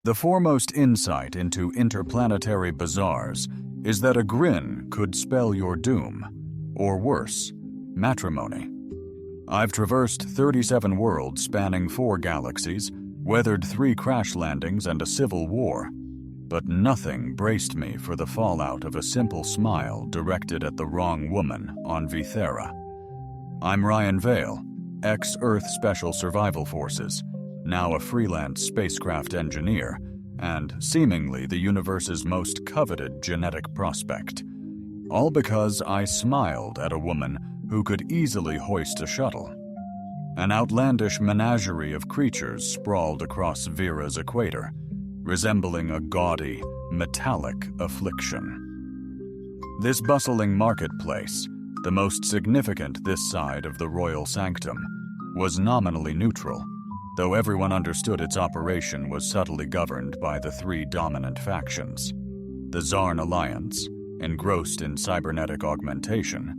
The foremost insight into interplanetary bazaars is that a grin could spell your doom, or worse, matrimony. I've traversed 37 worlds spanning 4 galaxies, weathered 3 crash landings and a civil war, but nothing braced me for the fallout of a simple smile directed at the wrong woman on Vithera. I'm Ryan Vale, ex-Earth Special Survival Forces, now a freelance spacecraft engineer, and seemingly the universe's most coveted genetic prospect. All because I smiled at a woman who could easily hoist a shuttle. An outlandish menagerie of creatures sprawled across Vera's equator, resembling a gaudy, metallic affliction. This bustling marketplace, the most significant this side of the royal sanctum, was nominally neutral, though everyone understood its operation was subtly governed by the 3 dominant factions. The Zarn Alliance, engrossed in cybernetic augmentation,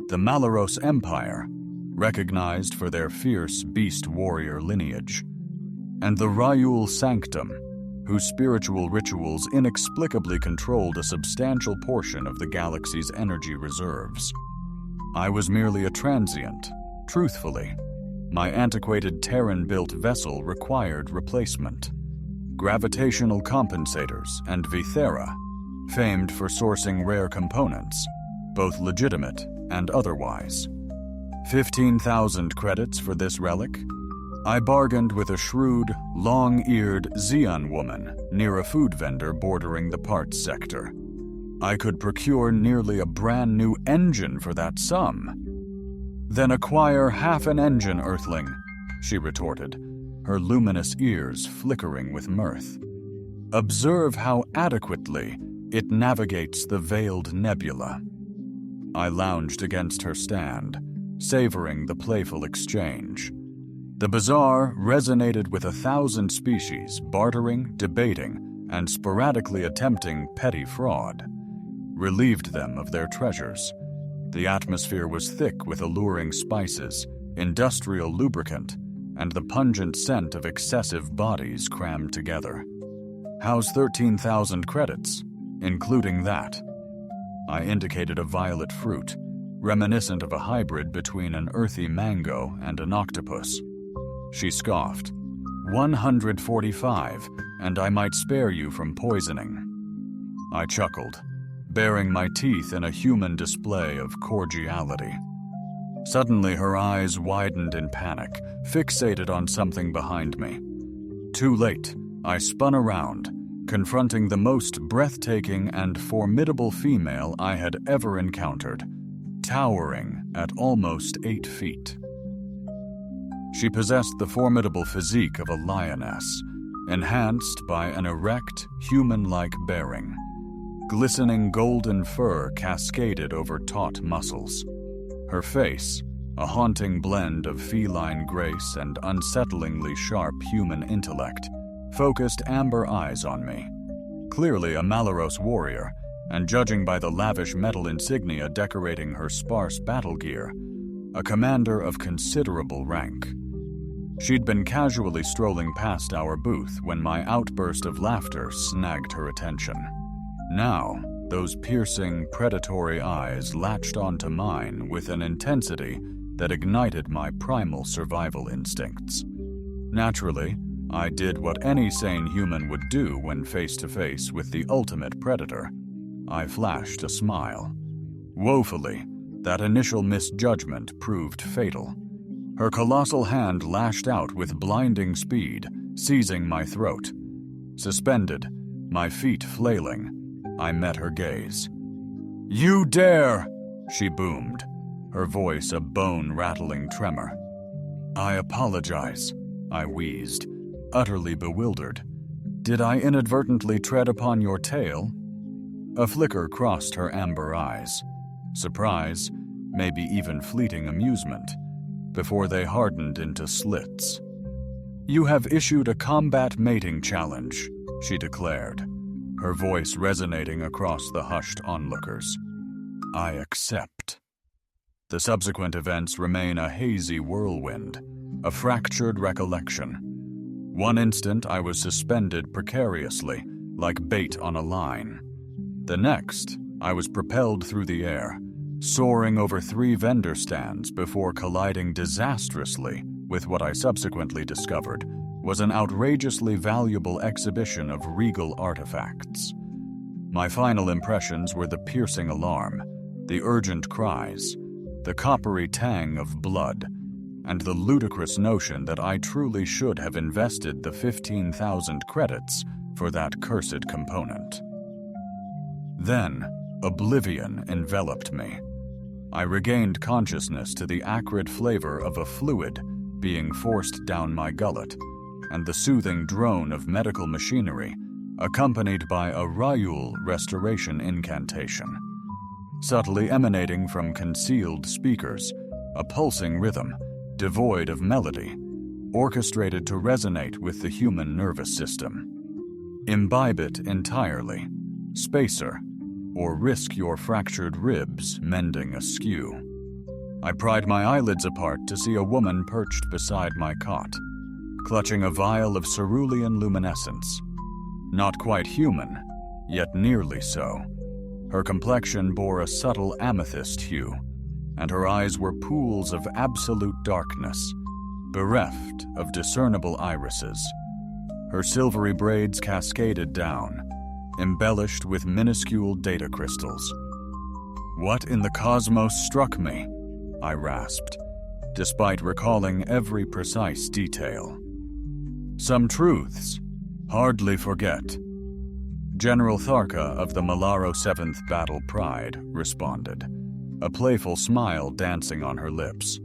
the Malaros Empire, recognized for their fierce beast warrior lineage, and the Ryul Sanctum, whose spiritual rituals inexplicably controlled a substantial portion of the galaxy's energy reserves. I was merely a transient, truthfully. My antiquated Terran-built vessel required replacement. Gravitational compensators and Vithera, famed for sourcing rare components, both legitimate and otherwise. 15,000 credits for this relic? I bargained with a shrewd, long-eared Xeon woman near a food vendor bordering the parts sector. I could procure nearly a brand new engine for that sum. Then acquire half an engine, Earthling, she retorted, her luminous ears flickering with mirth. Observe how adequately it navigates the veiled nebula. I lounged against her stand, savoring the playful exchange. The bazaar resonated with 1,000 species bartering, debating, and sporadically attempting petty fraud. Relieved them of their treasures. The atmosphere was thick with alluring spices, industrial lubricant, and the pungent scent of excessive bodies crammed together. How's 13,000 credits, including that? I indicated a violet fruit, reminiscent of a hybrid between an earthy mango and an octopus. She scoffed. 145, and I might spare you from poisoning. I chuckled, baring my teeth in a human display of cordiality. Suddenly her eyes widened in panic, fixated on something behind me. Too late, I spun around, confronting the most breathtaking and formidable female I had ever encountered, towering at almost 8 feet. She possessed the formidable physique of a lioness, enhanced by an erect, human-like bearing. Glistening golden fur cascaded over taut muscles. Her face, a haunting blend of feline grace and unsettlingly sharp human intellect, focused amber eyes on me. Clearly a Malaros warrior, and judging by the lavish metal insignia decorating her sparse battle gear, a commander of considerable rank. She'd been casually strolling past our booth when my outburst of laughter snagged her attention. Now, those piercing, predatory eyes latched onto mine with an intensity that ignited my primal survival instincts. Naturally, I did what any sane human would do when face-to-face with the ultimate predator. I flashed a smile. Woefully, that initial misjudgment proved fatal. Her colossal hand lashed out with blinding speed, seizing my throat. Suspended, my feet flailing, I met her gaze. "You dare!" she boomed, her voice a bone-rattling tremor. "I apologize," I wheezed, utterly bewildered. "Did I inadvertently tread upon your tail?" A flicker crossed her amber eyes. Surprise, maybe even fleeting amusement, before they hardened into slits. "You have issued a combat mating challenge," she declared, her voice resonating across the hushed onlookers. "I accept." The subsequent events remain a hazy whirlwind, a fractured recollection. One instant I was suspended precariously, like bait on a line. The next, I was propelled through the air, soaring over 3 vendor stands before colliding disastrously with what I subsequently discovered was an outrageously valuable exhibition of regal artifacts. My final impressions were the piercing alarm, the urgent cries, the coppery tang of blood, and the ludicrous notion that I truly should have invested the 15,000 credits for that cursed component. Then, oblivion enveloped me. I regained consciousness to the acrid flavor of a fluid being forced down my gullet, and the soothing drone of medical machinery, accompanied by a Rayul restoration incantation. Subtly emanating from concealed speakers, a pulsing rhythm, devoid of melody, orchestrated to resonate with the human nervous system. Imbibe it entirely, spacer, or risk your fractured ribs mending askew. I pried my eyelids apart to see a woman perched beside my cot, clutching a vial of cerulean luminescence. Not quite human, yet nearly so. Her complexion bore a subtle amethyst hue, and her eyes were pools of absolute darkness, bereft of discernible irises. Her silvery braids cascaded down, embellished with minuscule data crystals. "What in the cosmos struck me?" I rasped, despite recalling every precise detail. "Some truths. Hardly forget." General Tharka of the Malaro 7th Battle Pride responded, a playful smile dancing on her lips.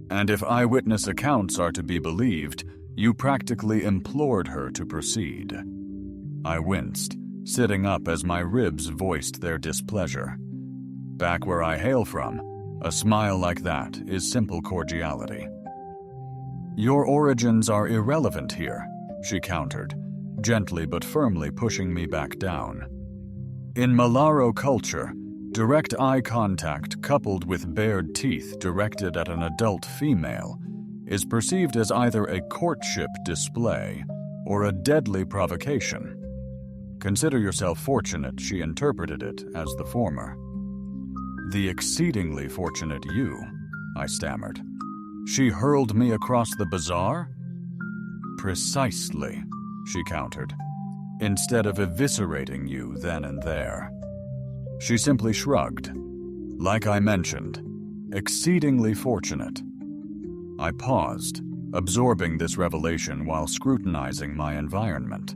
"And if eyewitness accounts are to be believed, you practically implored her to proceed." I winced, sitting up as my ribs voiced their displeasure. Back where I hail from, a smile like that is simple cordiality. "Your origins are irrelevant here," she countered, gently but firmly pushing me back down. "In Malaro culture, direct eye contact coupled with bared teeth directed at an adult female is perceived as either a courtship display or a deadly provocation. Consider yourself fortunate she interpreted it as the former." "The exceedingly fortunate you," I stammered. "She hurled me across the bazaar?" "Precisely," she countered, "instead of eviscerating you then and there." She simply shrugged. "Like I mentioned, exceedingly fortunate." I paused, absorbing this revelation while scrutinizing my environment.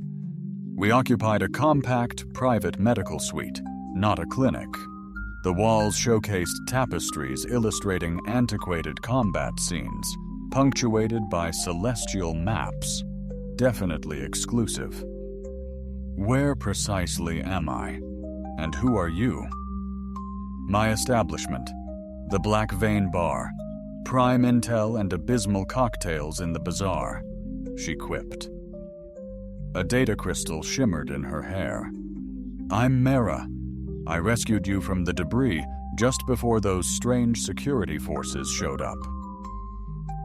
We occupied a compact, private medical suite, not a clinic. The walls showcased tapestries illustrating antiquated combat scenes, punctuated by celestial maps, definitely exclusive. Where precisely am I? And who are you? My establishment, the Black Vein Bar, prime intel and abysmal cocktails in the bazaar, she quipped. A data crystal shimmered in her hair. "I'm Mera. I rescued you from the debris just before those strange security forces showed up."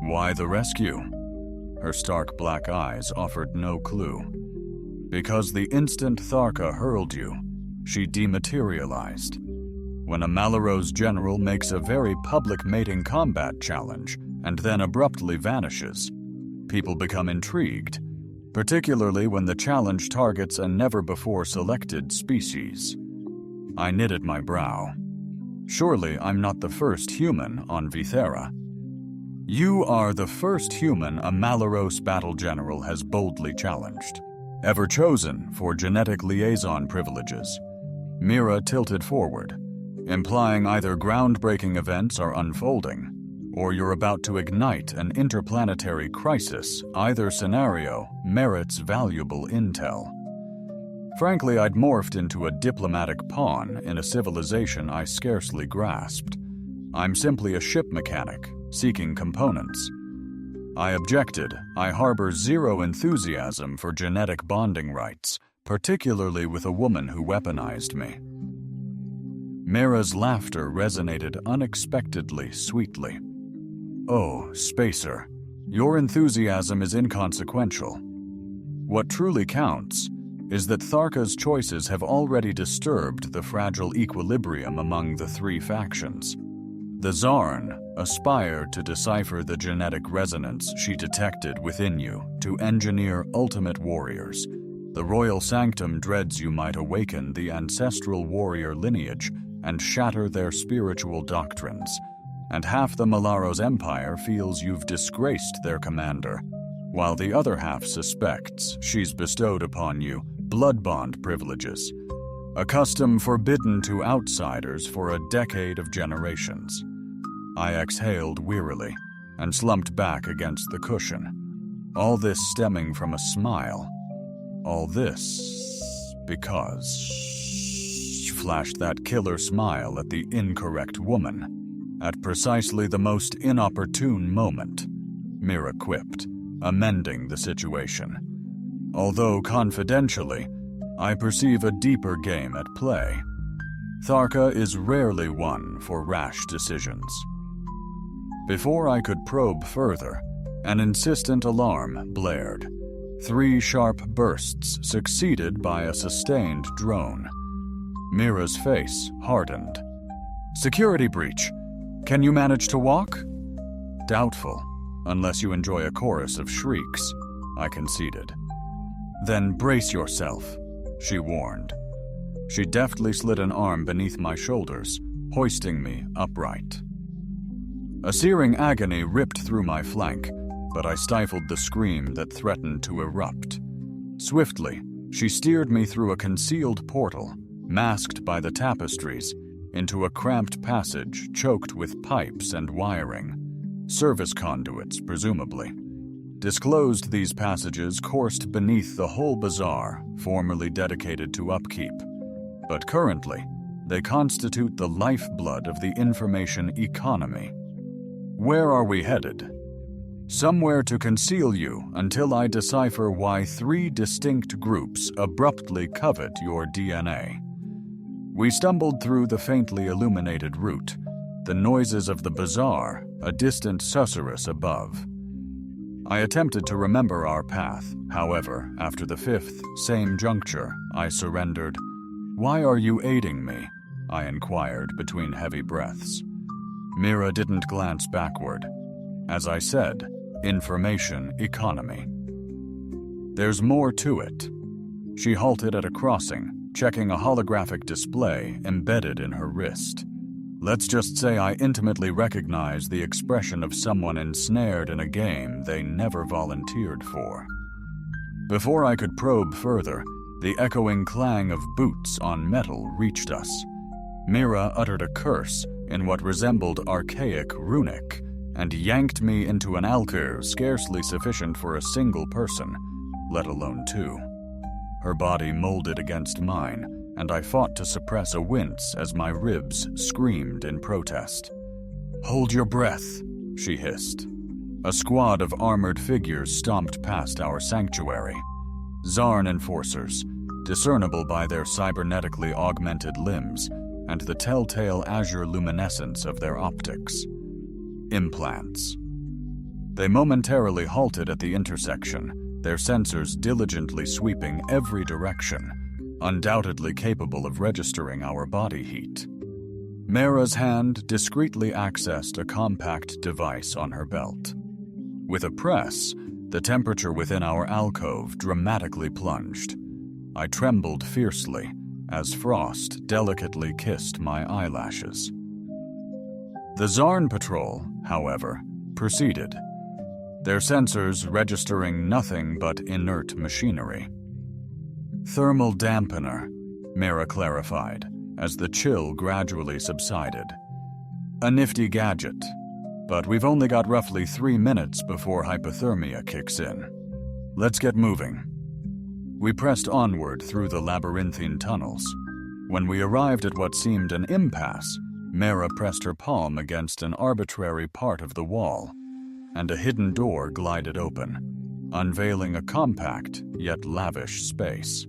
"Why the rescue?" Her stark black eyes offered no clue. "Because the instant Tharka hurled you, she dematerialized. When a Malaro's general makes a very public mating combat challenge and then abruptly vanishes, people become intrigued, particularly when the challenge targets a never-before-selected species." I knitted my brow. "Surely I'm not the first human on Vithera." "You are the first human a Malaros battle general has boldly challenged, ever chosen for genetic liaison privileges." Mira tilted forward, implying either groundbreaking events are unfolding, or you're about to ignite an interplanetary crisis. Either scenario merits valuable intel. Frankly, I'd morphed into a diplomatic pawn in a civilization I scarcely grasped. I'm simply a ship mechanic, seeking components. I objected. I harbor zero enthusiasm for genetic bonding rights, particularly with a woman who weaponized me. Mira's laughter resonated unexpectedly sweetly. "Oh, Spacer, your enthusiasm is inconsequential. What truly counts is that Tharka's choices have already disturbed the fragile equilibrium among the three factions. The Zarn aspired to decipher the genetic resonance she detected within you to engineer ultimate warriors. The Royal Sanctum dreads you might awaken the ancestral warrior lineage and shatter their spiritual doctrines. And half the Malaro's empire feels you've disgraced their commander, while the other half suspects she's bestowed upon you blood bond privileges, a custom forbidden to outsiders for a decade of generations. I exhaled wearily and slumped back against the cushion, all this stemming from a smile. All this because she flashed that killer smile at the incorrect woman at precisely the most inopportune moment, Mira quipped, amending the situation. Although confidentially, I perceive a deeper game at play. Tharka is rarely one for rash decisions. Before I could probe further, an insistent alarm blared. 3 sharp bursts succeeded by a sustained drone. Mira's face hardened. "Security breach. Can you manage to walk?" "Doubtful, unless you enjoy a chorus of shrieks," I conceded. "Then brace yourself," she warned. She deftly slid an arm beneath my shoulders, hoisting me upright. A searing agony ripped through my flank, but I stifled the scream that threatened to erupt. Swiftly, she steered me through a concealed portal, masked by the tapestries, into a cramped passage choked with pipes and wiring. Service conduits, presumably. Disclosed, these passages coursed beneath the whole bazaar, formerly dedicated to upkeep. But currently, they constitute the lifeblood of the information economy. Where are we headed? Somewhere to conceal you until I decipher why 3 distinct groups abruptly covet your DNA. We stumbled through the faintly illuminated route, the noises of the bazaar a distant susurrus above. I attempted to remember our path. However, after the 5th, same juncture, I surrendered. "Why are you aiding me?" I inquired between heavy breaths. Mira didn't glance backward. As I said, information economy. "There's more to it." She halted at a crossing, checking a holographic display embedded in her wrist. Let's just say I intimately recognize the expression of someone ensnared in a game they never volunteered for. Before I could probe further, the echoing clang of boots on metal reached us. Mira uttered a curse in what resembled archaic runic and yanked me into an alcove scarcely sufficient for a single person, let alone 2. Her body molded against mine, and I fought to suppress a wince as my ribs screamed in protest. "Hold your breath," she hissed. A squad of armored figures stomped past our sanctuary. Zarn enforcers, discernible by their cybernetically augmented limbs and the telltale azure luminescence of their optics. Implants. They momentarily halted at the intersection, their sensors diligently sweeping every direction, undoubtedly capable of registering our body heat. Mira's hand discreetly accessed a compact device on her belt. With a press, the temperature within our alcove dramatically plunged. I trembled fiercely as frost delicately kissed my eyelashes. The Zarn patrol, however, proceeded, their sensors registering nothing but inert machinery. "Thermal dampener," Mira clarified, as the chill gradually subsided. "A nifty gadget, but we've only got roughly 3 minutes before hypothermia kicks in. Let's get moving." We pressed onward through the labyrinthine tunnels. When we arrived at what seemed an impasse, Mira pressed her palm against an arbitrary part of the wall, and a hidden door glided open, unveiling a compact yet lavish space.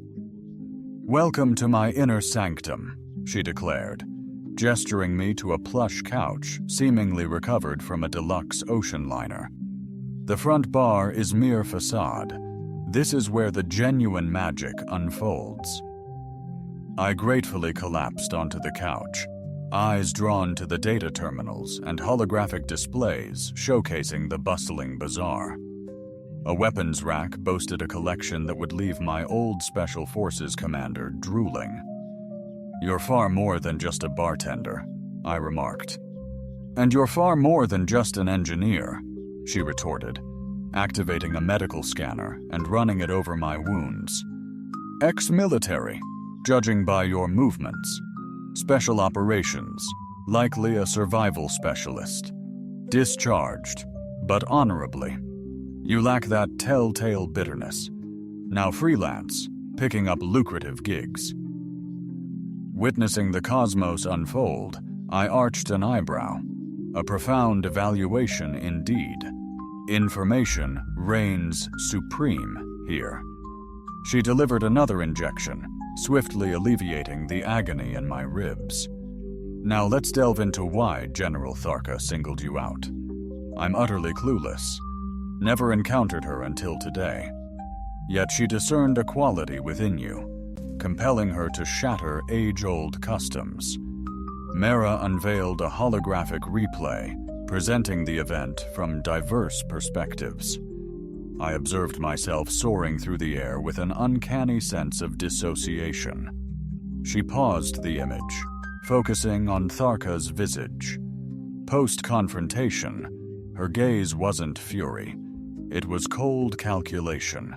"Welcome to my inner sanctum," she declared, gesturing me to a plush couch seemingly recovered from a deluxe ocean liner. "The front bar is mere facade. This is where the genuine magic unfolds. I gratefully collapsed onto the couch, eyes drawn to the data terminals and holographic displays showcasing the bustling bazaar. A weapons rack boasted a collection that would leave my old Special Forces commander drooling. "You're far more than just a bartender," I remarked. "And you're far more than just an engineer," she retorted, activating a medical scanner and running it over my wounds. "Ex-military, judging by your movements. Special operations, likely a survival specialist. Discharged, but honorably. You lack that telltale bitterness. Now freelance, picking up lucrative gigs." Witnessing the cosmos unfold, I arched an eyebrow. A profound evaluation indeed. Information reigns supreme here. She delivered another injection, swiftly alleviating the agony in my ribs. "Now let's delve into why General Tharka singled you out. I'm utterly clueless. Never encountered her until today. Yet she discerned a quality within you, compelling her to shatter age-old customs." Mara unveiled a holographic replay, presenting the event from diverse perspectives. I observed myself soaring through the air with an uncanny sense of dissociation. She paused the image, focusing on Tharka's visage. Post-confrontation, her gaze wasn't fury. It was cold calculation.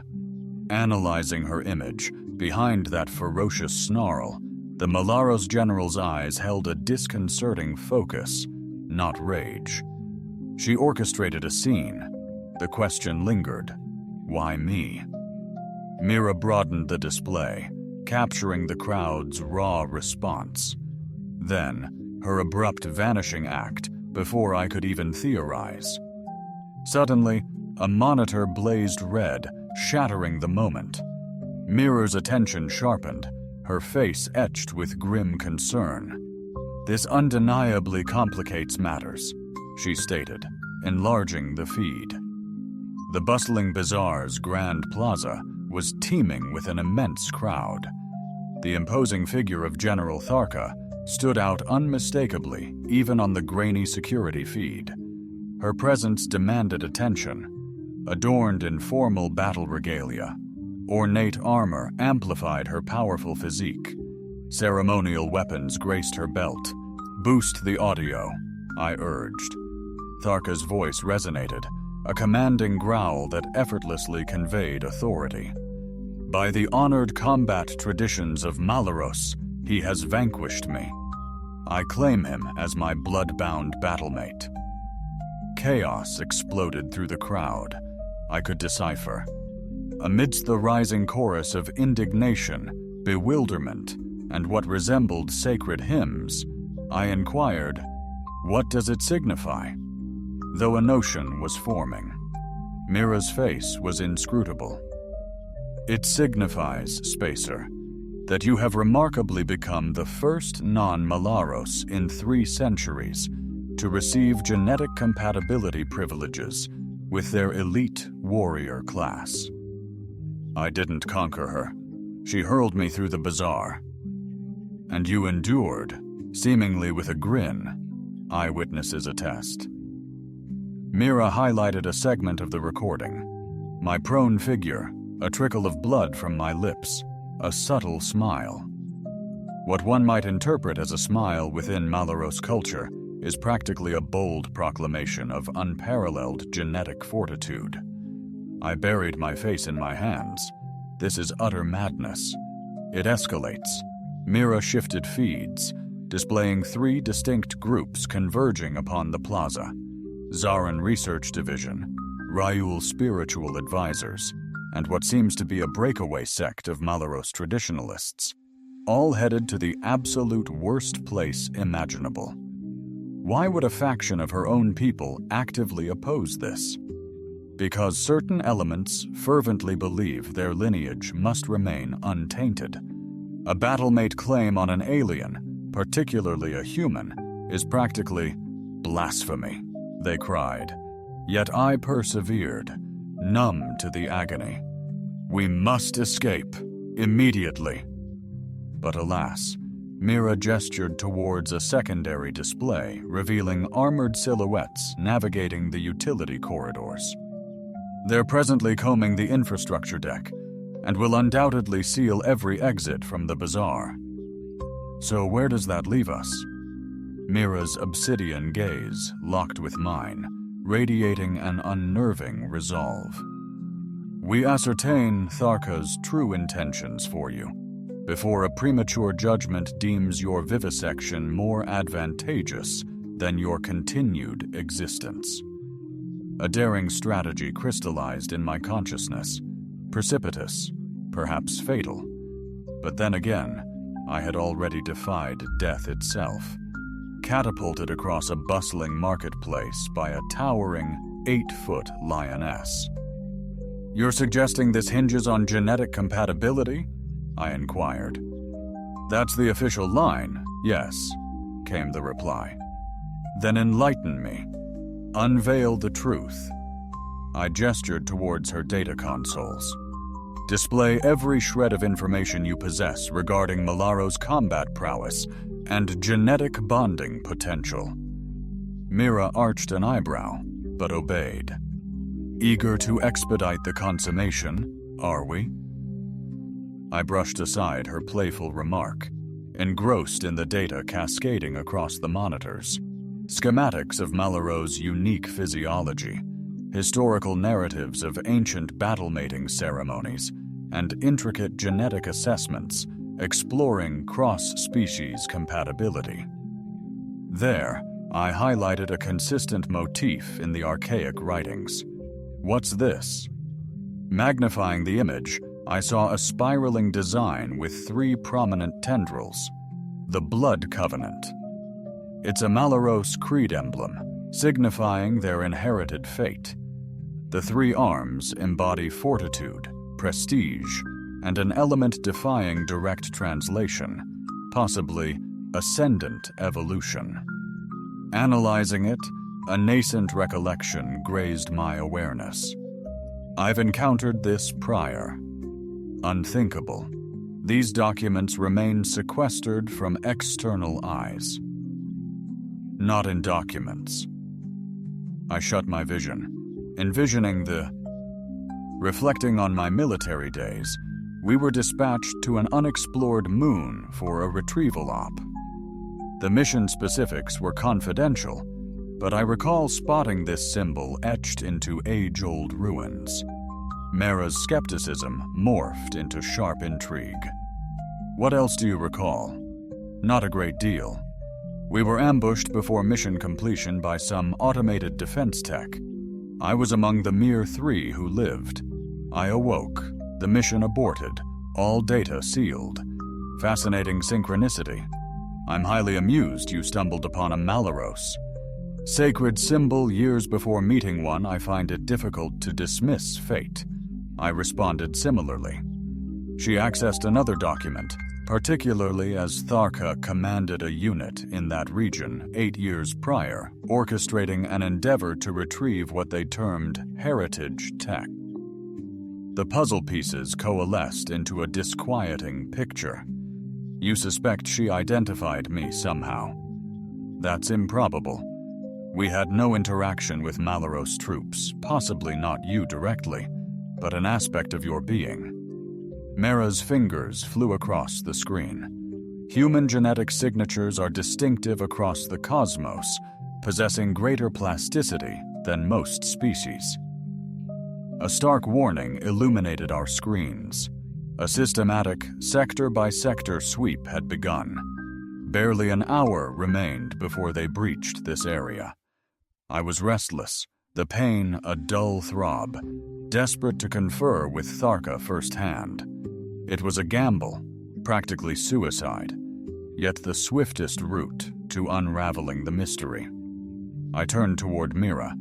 Analyzing her image, behind that ferocious snarl, the Malaros general's eyes held a disconcerting focus, not rage. She orchestrated a scene. The question lingered. Why me? Mira broadened the display, capturing the crowd's raw response. Then, her abrupt vanishing act before I could even theorize. Suddenly, a monitor blazed red, shattering the moment. Mira's attention sharpened, her face etched with grim concern. "This undeniably complicates matters," she stated, enlarging the feed. The bustling bazaar's grand plaza was teeming with an immense crowd. The imposing figure of General Tharka stood out unmistakably even on the grainy security feed. Her presence demanded attention. Adorned in formal battle regalia, ornate armor amplified her powerful physique. Ceremonial weapons graced her belt. "Boost the audio," I urged. Tharka's voice resonated, a commanding growl that effortlessly conveyed authority. "By the honored combat traditions of Malaros, he has vanquished me. I claim him as my blood-bound battlemate." Chaos exploded through the crowd. I could decipher. Amidst the rising chorus of indignation, bewilderment, and what resembled sacred hymns, I inquired, "What does it signify?" Though a notion was forming. Mira's face was inscrutable. "It signifies, Spacer, that you have remarkably become the first non-Malaros in 3 centuries to receive genetic compatibility privileges with their elite warrior class." I didn't conquer her. She hurled me through the bazaar. "And you endured, seemingly with a grin," eyewitnesses attest. Mira highlighted a segment of the recording. My prone figure, a trickle of blood from my lips, a subtle smile. What one might interpret as a smile within Malaros culture is practically a bold proclamation of unparalleled genetic fortitude. I buried my face in my hands. This is utter madness. It escalates. Mira shifted feeds, displaying 3 distinct groups converging upon the plaza. Zaran Research Division, Ryul Spiritual Advisors, and what seems to be a breakaway sect of Malaros traditionalists, all headed to the absolute worst place imaginable. Why would a faction of her own people actively oppose this? Because certain elements fervently believe their lineage must remain untainted. A battlemate claim on an alien, particularly a human, is practically blasphemy, they cried. Yet I persevered, numb to the agony. We must escape, immediately. But alas, Mira gestured towards a secondary display revealing armored silhouettes navigating the utility corridors. They're presently combing the infrastructure deck and will undoubtedly seal every exit from the bazaar. So where does that leave us? Mira's obsidian gaze locked with mine, radiating an unnerving resolve. We ascertain Tharka's true intentions for you, before a premature judgment deems your vivisection more advantageous than your continued existence. A daring strategy crystallized in my consciousness, precipitous, perhaps fatal. But then again, I had already defied death itself, catapulted across a bustling marketplace by a towering 8-foot lioness. You're suggesting this hinges on genetic compatibility? I inquired. That's the official line, yes, came the reply. Then enlighten me. Unveil the truth. I gestured towards her data consoles. Display every shred of information you possess regarding Malaro's combat prowess and genetic bonding potential. Mira arched an eyebrow, but obeyed. Eager to expedite the consummation, are we? I brushed aside her playful remark, engrossed in the data cascading across the monitors. Schematics of Malaro's unique physiology, historical narratives of ancient battle-mating ceremonies, and intricate genetic assessments exploring cross-species compatibility. There, I highlighted a consistent motif in the archaic writings. What's this? Magnifying the image, I saw a spiraling design with 3 prominent tendrils. The Blood Covenant. It's a Malaros creed emblem, signifying their inherited fate. The 3 arms embody fortitude, prestige, and an element defying direct translation, possibly ascendant evolution. Analyzing it, a nascent recollection grazed my awareness. I've encountered this prior. Unthinkable. These documents remain sequestered from external eyes. Not in documents. I shut my vision, envisioning Reflecting on my military days, we were dispatched to an unexplored moon for a retrieval op. The mission specifics were confidential, but I recall spotting this symbol etched into age-old ruins. Mara's skepticism morphed into sharp intrigue. What else do you recall? Not a great deal. We were ambushed before mission completion by some automated defense tech. I was among the mere 3 who lived. I awoke, the mission aborted, all data sealed. Fascinating synchronicity. I'm highly amused you stumbled upon a Malaros. Sacred symbol years before meeting one, I find it difficult to dismiss fate. I responded similarly. She accessed another document, particularly as Tharka commanded a unit in that region 8 years prior, orchestrating an endeavor to retrieve what they termed heritage tech. The puzzle pieces coalesced into a disquieting picture. You suspect she identified me somehow. That's improbable. We had no interaction with Malaros troops, possibly not you directly, but an aspect of your being. Mara's fingers flew across the screen. Human genetic signatures are distinctive across the cosmos, possessing greater plasticity than most species. A stark warning illuminated our screens. A systematic, sector-by-sector sweep had begun. Barely an hour remained before they breached this area. I was restless, the pain a dull throb, desperate to confer with Tharka firsthand. It was a gamble, practically suicide, yet the swiftest route to unraveling the mystery. I turned toward Mira.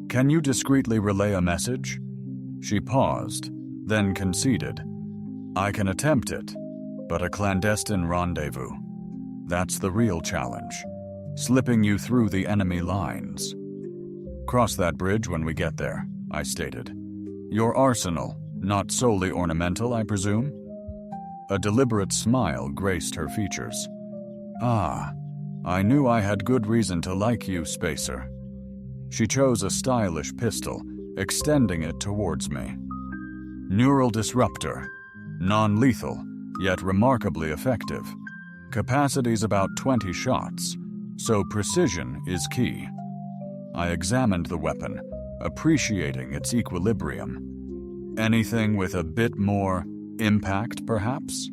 Can you discreetly relay a message? She paused, then conceded. I can attempt it, but a clandestine rendezvous. That's the real challenge, slipping you through the enemy lines. Cross that bridge when we get there, I stated. Your arsenal, Not solely ornamental, I presume? A deliberate smile graced her features. Ah, I knew I had good reason to like you, Spacer. She chose a stylish pistol, extending it towards me. Neural disruptor. Non-lethal, yet remarkably effective. Capacity's about 20 shots, so precision is key. I examined the weapon, appreciating its equilibrium. Anything with a bit more impact, perhaps?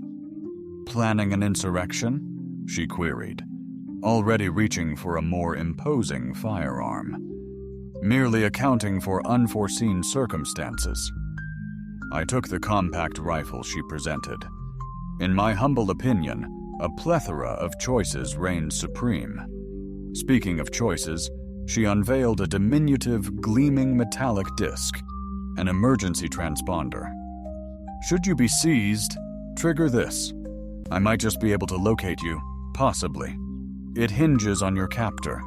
Planning an insurrection? She queried, already reaching for a more imposing firearm. Merely accounting for unforeseen circumstances. I took the compact rifle she presented. In my humble opinion, a plethora of choices reigned supreme. Speaking of choices, she unveiled a diminutive, gleaming metallic disc, an emergency transponder. Should you be seized, trigger this. I might just be able to locate you, possibly. It hinges on your captor,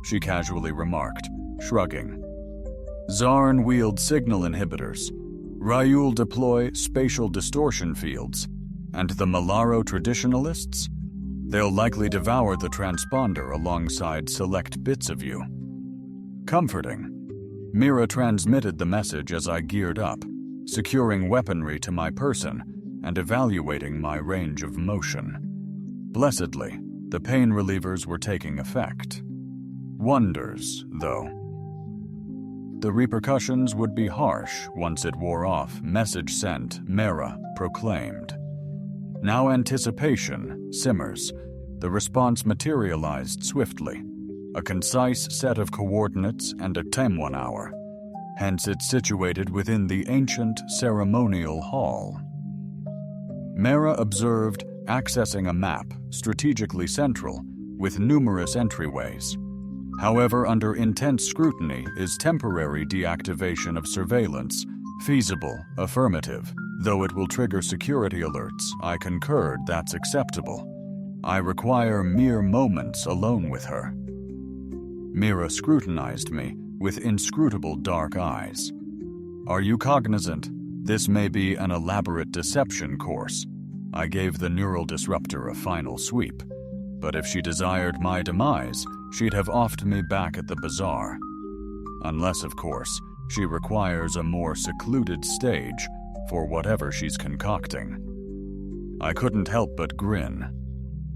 she casually remarked, shrugging. Zarn wield signal inhibitors. Ryul deploy spatial distortion fields. And the Malaro traditionalists? They'll likely devour the transponder alongside select bits of you. Comforting. Mira transmitted the message as I geared up, securing weaponry to my person and evaluating my range of motion. Blessedly, the pain relievers were taking effect. Wonders, though. The repercussions would be harsh once it wore off, message sent, Mira proclaimed. Now anticipation simmers. The response materialized swiftly. A concise set of coordinates and a Temwan hour. Hence it's situated within the ancient ceremonial hall. Mera observed, accessing a map, strategically central, with numerous entryways. However, under intense scrutiny is temporary deactivation of surveillance, feasible, affirmative. Though it will trigger security alerts, I concurred that's acceptable. I require mere moments alone with her. Mira scrutinized me with inscrutable dark eyes. Are you cognizant? This may be an elaborate deception course. I gave the neural disruptor a final sweep. But if she desired my demise, she'd have offed me back at the bazaar. Unless, of course, she requires a more secluded stage for whatever she's concocting. I couldn't help but grin.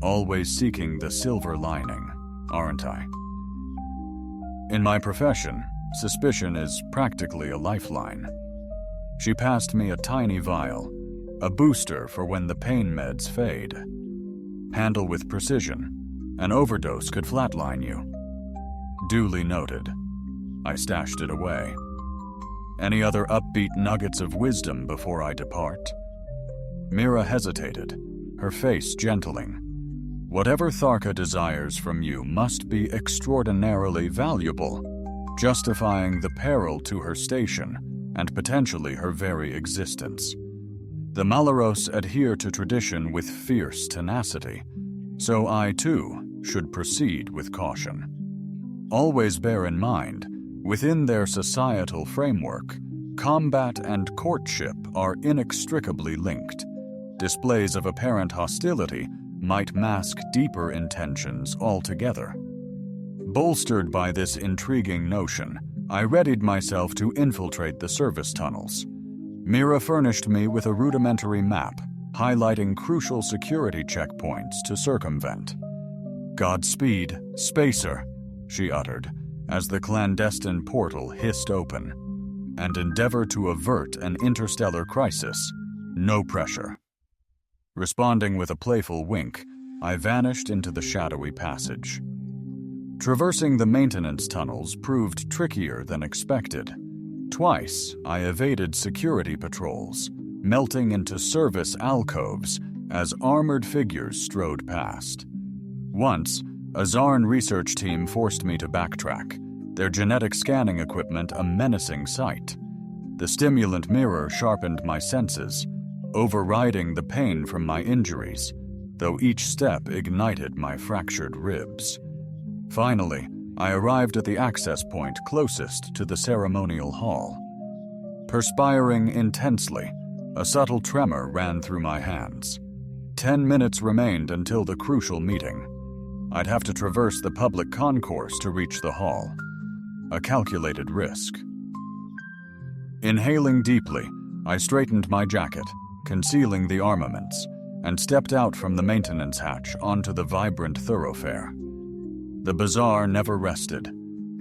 Always seeking the silver lining, aren't I? In my profession, suspicion is practically a lifeline. She passed me a tiny vial, a booster for when the pain meds fade. Handle with precision. An overdose could flatline you. Duly noted. I stashed it away. Any other upbeat nuggets of wisdom before I depart? Mira hesitated, her face gentling. Whatever Tharka desires from you must be extraordinarily valuable, justifying the peril to her station and potentially her very existence. The Malaros adhere to tradition with fierce tenacity, so I, too, should proceed with caution. Always bear in mind, within their societal framework, combat and courtship are inextricably linked. Displays of apparent hostility might mask deeper intentions altogether. Bolstered by this intriguing notion, I readied myself to infiltrate the service tunnels. Mira furnished me with a rudimentary map, highlighting crucial security checkpoints to circumvent. Godspeed, Spacer, she uttered, as the clandestine portal hissed open. And endeavor to avert an interstellar crisis. No pressure. Responding with a playful wink, I vanished into the shadowy passage. Traversing the maintenance tunnels proved trickier than expected. Twice, I evaded security patrols, melting into service alcoves as armored figures strode past. Once, a Zarn research team forced me to backtrack, their genetic scanning equipment a menacing sight. The stimulant mirror sharpened my senses, overriding the pain from my injuries, though each step ignited my fractured ribs. Finally, I arrived at the access point closest to the ceremonial hall. Perspiring intensely, a subtle tremor ran through my hands. 10 minutes remained until the crucial meeting. I'd have to traverse the public concourse to reach the hall. A calculated risk. Inhaling deeply, I straightened my jacket, concealing the armaments, and stepped out from the maintenance hatch onto the vibrant thoroughfare. The bazaar never rested,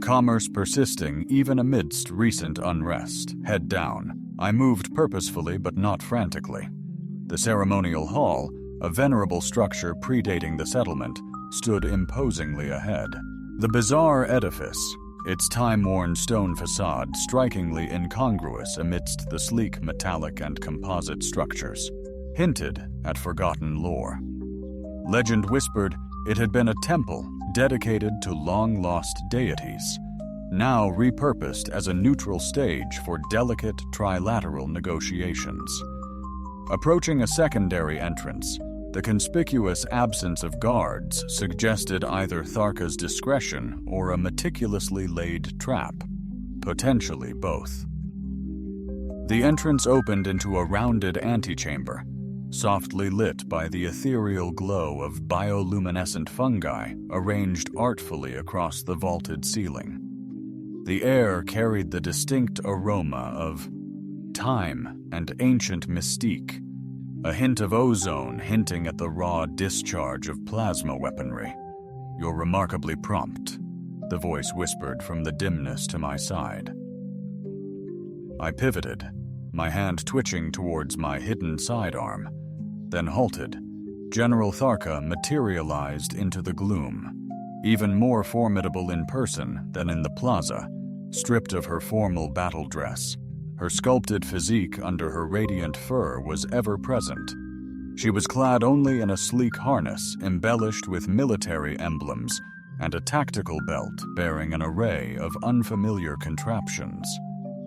commerce persisting even amidst recent unrest. Head down, I moved purposefully but not frantically. The ceremonial hall, a venerable structure predating the settlement, stood imposingly ahead. The bizarre edifice, its time-worn stone facade strikingly incongruous amidst the sleek metallic and composite structures, hinted at forgotten lore. Legend whispered it had been a temple dedicated to long-lost deities, now repurposed as a neutral stage for delicate trilateral negotiations. Approaching a secondary entrance, the conspicuous absence of guards suggested either Tharka's discretion or a meticulously laid trap, potentially both. The entrance opened into a rounded antechamber, softly lit by the ethereal glow of bioluminescent fungi arranged artfully across the vaulted ceiling. The air carried the distinct aroma of time and ancient mystique, a hint of ozone hinting at the raw discharge of plasma weaponry. "You're remarkably prompt," the voice whispered from the dimness to my side. I pivoted, my hand twitching towards my hidden sidearm, then halted. General Tharka materialized into the gloom, even more formidable in person than in the plaza, stripped of her formal battle dress. Her sculpted physique under her radiant fur was ever present. She was clad only in a sleek harness embellished with military emblems and a tactical belt bearing an array of unfamiliar contraptions.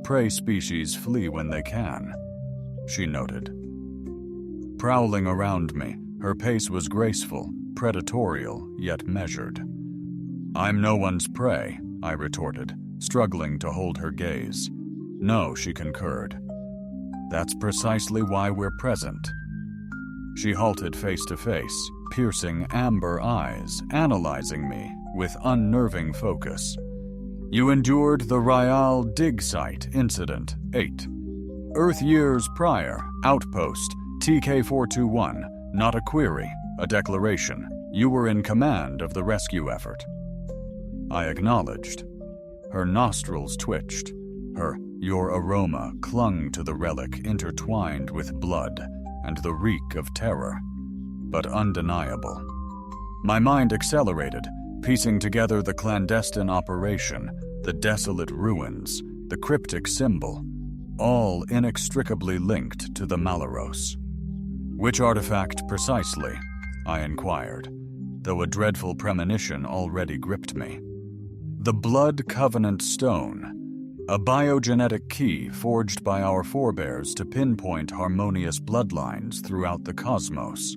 "Prey species flee when they can," she noted. Prowling around me, her pace was graceful, predatorial, yet measured. "I'm no one's prey," I retorted, struggling to hold her gaze. "No," she concurred. "That's precisely why we're present." She halted face to face, piercing amber eyes, analyzing me with unnerving focus. "You endured the Ryal dig site incident 8. Earth years prior, outpost TK-421, not a query, a declaration. You were in command of the rescue effort." I acknowledged. Her nostrils twitched. Your aroma clung to the relic intertwined with blood and the reek of terror, but undeniable. My mind accelerated, piecing together the clandestine operation, the desolate ruins, the cryptic symbol, all inextricably linked to the Malaros. "Which artifact precisely?" I inquired, though a dreadful premonition already gripped me. "The Blood Covenant Stone, a biogenetic key forged by our forebears to pinpoint harmonious bloodlines throughout the cosmos."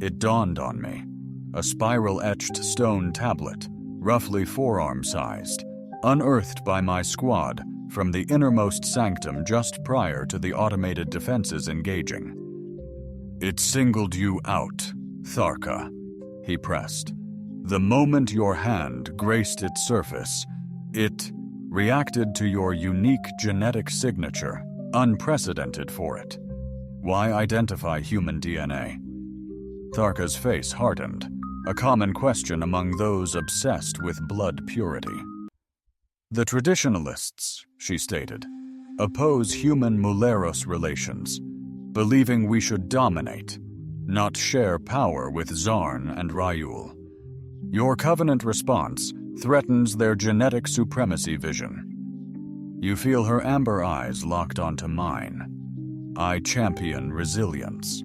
It dawned on me. A spiral-etched stone tablet, roughly forearm-sized, unearthed by my squad from the innermost sanctum just prior to the automated defenses engaging. "It singled you out, Tharka," he pressed. "The moment your hand graced its surface, it reacted to your unique genetic signature, unprecedented for it. Why identify human DNA?" Tharka's face hardened, a common question among those obsessed with blood purity. "The traditionalists," she stated, "oppose human Muleros relations, believing we should dominate, not share power with Zarn and Ryul. Your Covenant response threatens their genetic supremacy vision." You feel her amber eyes locked onto mine. I champion resilience.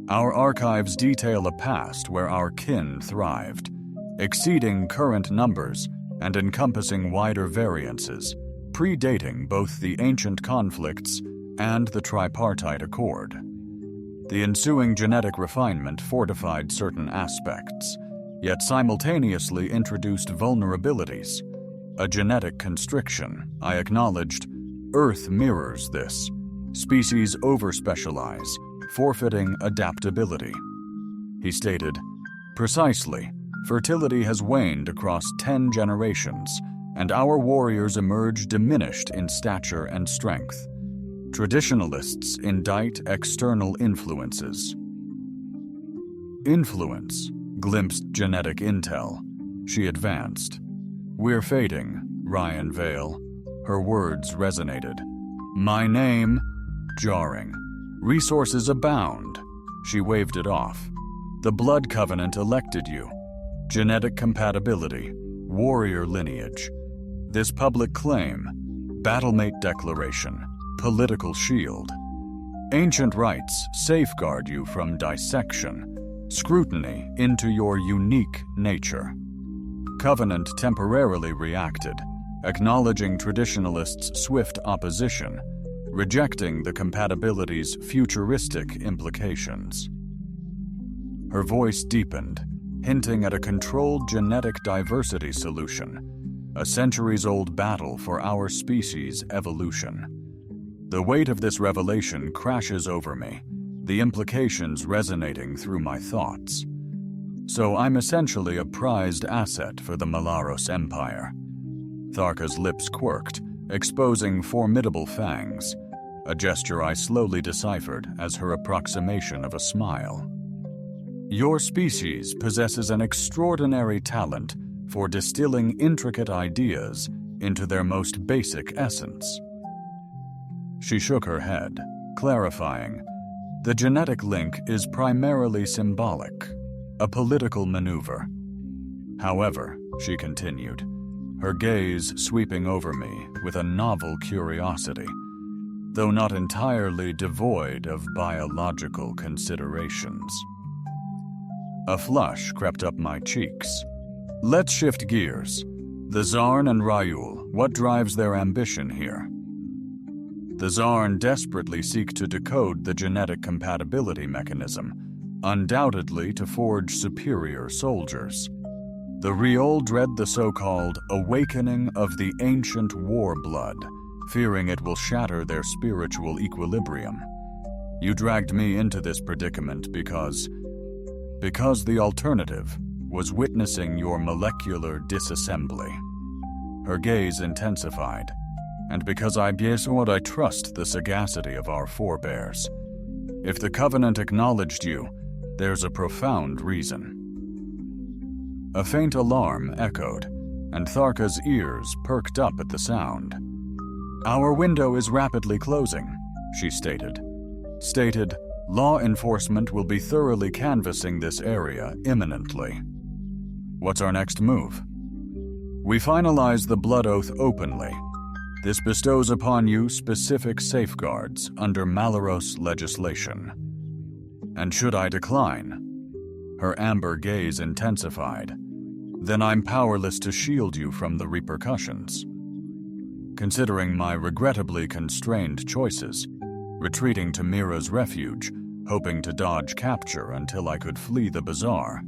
Our archives detail a past where our kin thrived, exceeding current numbers and encompassing wider variances, predating both the ancient conflicts and the tripartite accord. The ensuing genetic refinement fortified certain aspects, yet simultaneously introduced vulnerabilities. A genetic constriction, I acknowledged, Earth mirrors this. Species overspecialize, forfeiting adaptability. He stated, "Precisely, fertility has waned across 10 generations, and our warriors emerge diminished in stature and strength. Traditionalists indict external influences." Influence glimpsed genetic intel. She advanced. "We're fading, Ryan Vale." Her words resonated. "My name," jarring. "Resources abound." She waved it off. "The Blood Covenant elected you. Genetic compatibility, warrior lineage. This public claim, battlemate declaration, political shield. Ancient rites safeguard you from dissection, scrutiny into your unique nature." Covenant temporarily reacted, acknowledging traditionalists' swift opposition, rejecting the compatibility's futuristic implications. Her voice deepened, hinting at a controlled genetic diversity solution, a centuries-old battle for our species' evolution. The weight of this revelation crashes over me, the implications resonating through my thoughts. So I'm essentially a prized asset for the Malaros Empire. Tharka's lips quirked, exposing formidable fangs, a gesture I slowly deciphered as her approximation of a smile. "Your species possesses an extraordinary talent for distilling intricate ideas into their most basic essence." She shook her head, clarifying, "The genetic link is primarily symbolic, a political maneuver." However, she continued, her gaze sweeping over me with a novel curiosity, though not entirely devoid of biological considerations. A flush crept up my cheeks. "Let's shift gears. The Zarn and Ryul, what drives their ambition here?" The Zarn desperately seek to decode the genetic compatibility mechanism, undoubtedly to forge superior soldiers. The Ryul dread the so-called awakening of the ancient war blood, fearing it will shatter their spiritual equilibrium. You dragged me into this predicament because the alternative was witnessing your molecular disassembly. Her gaze intensified, and because I trust the sagacity of our forebears. If the Covenant acknowledged you, there's a profound reason. A faint alarm echoed, and Tharka's ears perked up at the sound. "Our window is rapidly closing," she stated. "Law enforcement will be thoroughly canvassing this area imminently." "What's our next move?" "We finalize the Blood Oath openly. This bestows upon you specific safeguards under Malaros legislation. And should I decline?" Her amber gaze intensified. "Then I'm powerless to shield you from the repercussions." Considering my regrettably constrained choices, retreating to Mira's refuge, hoping to dodge capture until I could flee the bazaar,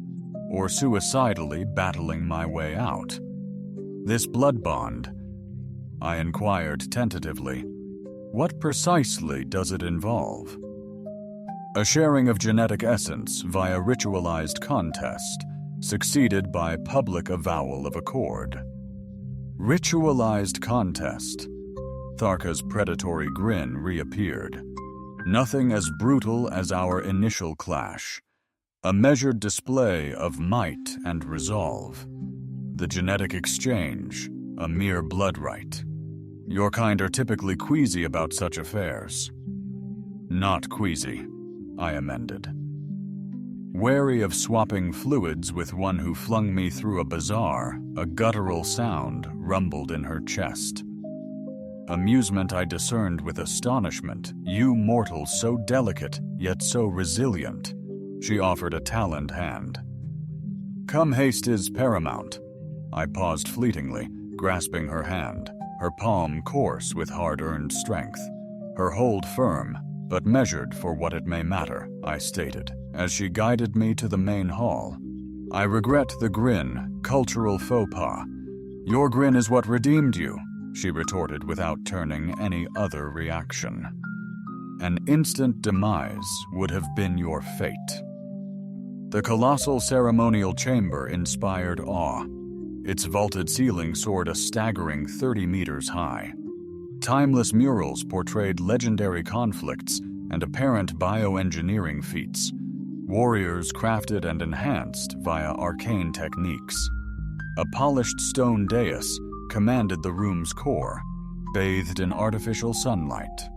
or suicidally battling my way out. This blood bond, I inquired tentatively, what precisely does it involve? "A sharing of genetic essence via ritualized contest, succeeded by public avowal of accord." Ritualized contest. Tharka's predatory grin reappeared. Nothing as brutal as our initial clash. A measured display of might and resolve. The genetic exchange, a mere blood right. Your kind are typically queasy about such affairs. "Not queasy," I amended. Wary of swapping fluids with one who flung me through a bazaar, a guttural sound rumbled in her chest. Amusement I discerned with astonishment, you mortals so delicate, yet so resilient. She offered a taloned hand. "Come, haste is paramount." I paused fleetingly, grasping her hand, her palm coarse with hard-earned strength. Her hold firm, but measured for what it may matter, I stated, as she guided me to the main hall. "I regret the grin, cultural faux pas. Your grin is what redeemed you," she retorted without turning any other reaction. An instant demise would have been your fate. The colossal ceremonial chamber inspired awe. Its vaulted ceiling soared a staggering 30 meters high. Timeless murals portrayed legendary conflicts and apparent bioengineering feats, warriors crafted and enhanced via arcane techniques. A polished stone dais commanded the room's core, bathed in artificial sunlight.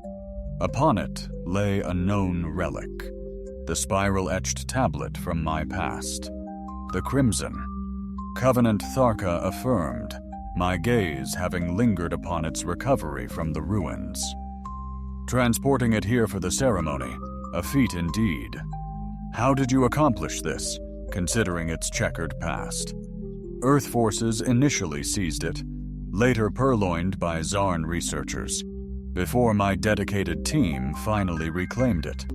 Upon it lay a known relic, the spiral-etched tablet from my past. The crimson. Covenant Tharka affirmed, my gaze having lingered upon its recovery from the ruins. Transporting it here for the ceremony, a feat indeed. How did you accomplish this, considering its checkered past? Earth forces initially seized it, later purloined by Zarn researchers, before my dedicated team finally reclaimed it.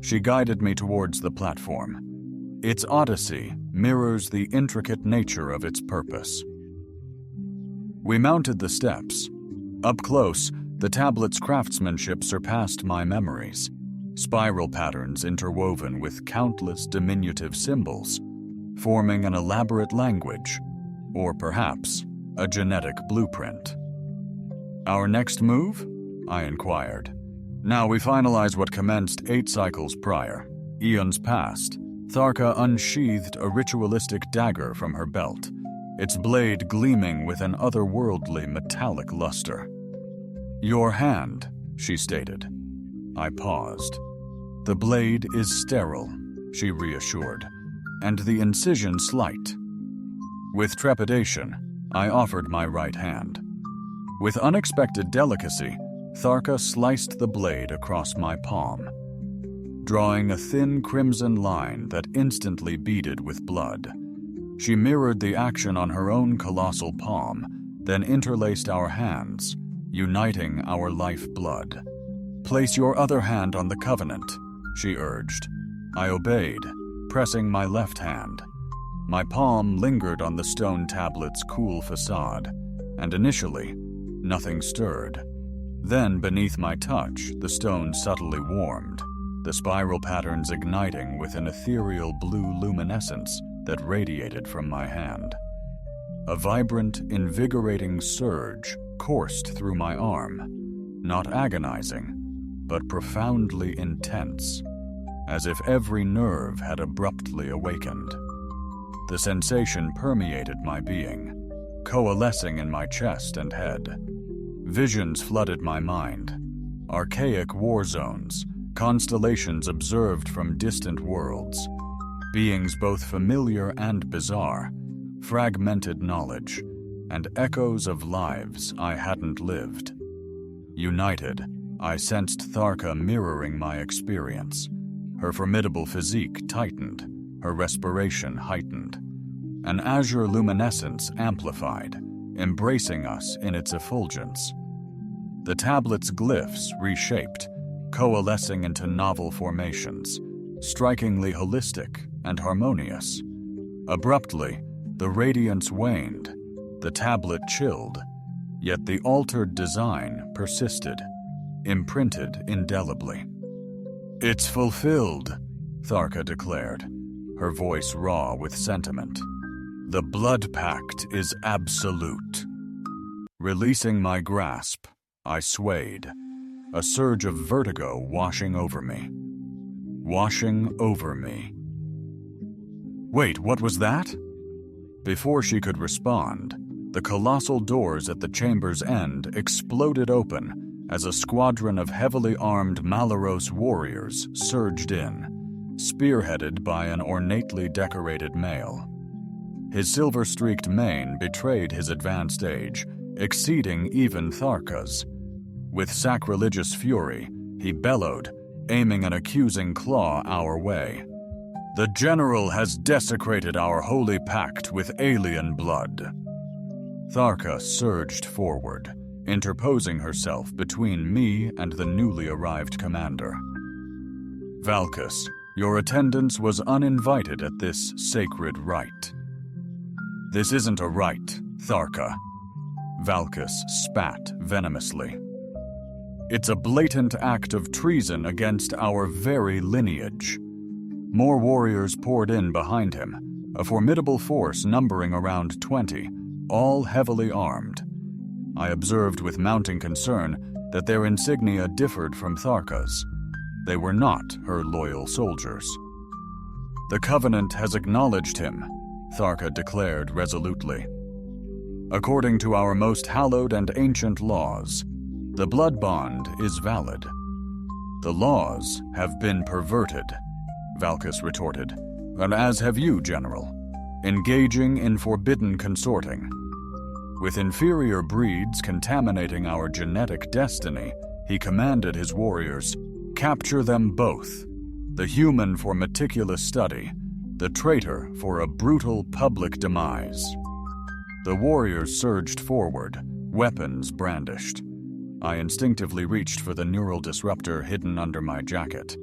She guided me towards the platform. Its odyssey mirrors the intricate nature of its purpose. We mounted the steps. Up close, the tablet's craftsmanship surpassed my memories. Spiral patterns interwoven with countless diminutive symbols, forming an elaborate language, or perhaps a genetic blueprint. Our next move? I inquired. Now we finalize what commenced 8 cycles prior. Eons past, Tharka unsheathed a ritualistic dagger from her belt, its blade gleaming with an otherworldly metallic luster. Your hand, she stated. I paused. The blade is sterile, she reassured, and the incision slight. With trepidation, I offered my right hand. With unexpected delicacy, Tharka sliced the blade across my palm, drawing a thin crimson line that instantly beaded with blood. She mirrored the action on her own colossal palm, then interlaced our hands, uniting our lifeblood. Place your other hand on the covenant, she urged. I obeyed, pressing my left hand. My palm lingered on the stone tablet's cool facade, and initially, nothing stirred. Then, beneath my touch, the stone subtly warmed, the spiral patterns igniting with an ethereal blue luminescence that radiated from my hand. A vibrant, invigorating surge coursed through my arm, not agonizing, but profoundly intense, as if every nerve had abruptly awakened. The sensation permeated my being, coalescing in my chest and head. Visions flooded my mind. Archaic war zones, constellations observed from distant worlds, beings both familiar and bizarre, fragmented knowledge, and echoes of lives I hadn't lived. United, I sensed Tharka mirroring my experience. Her formidable physique tightened, her respiration heightened. An azure luminescence amplified, embracing us in its effulgence. The tablet's glyphs reshaped, coalescing into novel formations, strikingly holistic and harmonious. Abruptly, the radiance waned, the tablet chilled, yet the altered design persisted, imprinted indelibly. It's fulfilled, Tharka declared, her voice raw with sentiment. The blood pact is absolute. Releasing my grasp, I swayed, a surge of vertigo washing over me. Washing over me. Wait, what was that? Before she could respond, the colossal doors at the chamber's end exploded open as a squadron of heavily armed Malaros warriors surged in, spearheaded by an ornately decorated male. His silver-streaked mane betrayed his advanced age, exceeding even Tharka's. With sacrilegious fury, he bellowed, aiming an accusing claw our way. The general has desecrated our holy pact with alien blood. Tharka surged forward, interposing herself between me and the newly arrived commander. Valkus, your attendance was uninvited at this sacred rite. This isn't a rite, Tharka. Valkis spat venomously. "It's a blatant act of treason against our very lineage." More warriors poured in behind him, a formidable force numbering around 20, all heavily armed. I observed with mounting concern that their insignia differed from Tharka's. They were not her loyal soldiers. "The Covenant has acknowledged him," Tharka declared resolutely. "According to our most hallowed and ancient laws, the blood bond is valid." "The laws have been perverted," Valkis retorted, "and as have you, General, engaging in forbidden consorting. With inferior breeds contaminating our genetic destiny, he commanded his warriors, capture them both, the human for meticulous study, the traitor for a brutal public demise." The warriors surged forward, weapons brandished. I instinctively reached for the neural disruptor hidden under my jacket,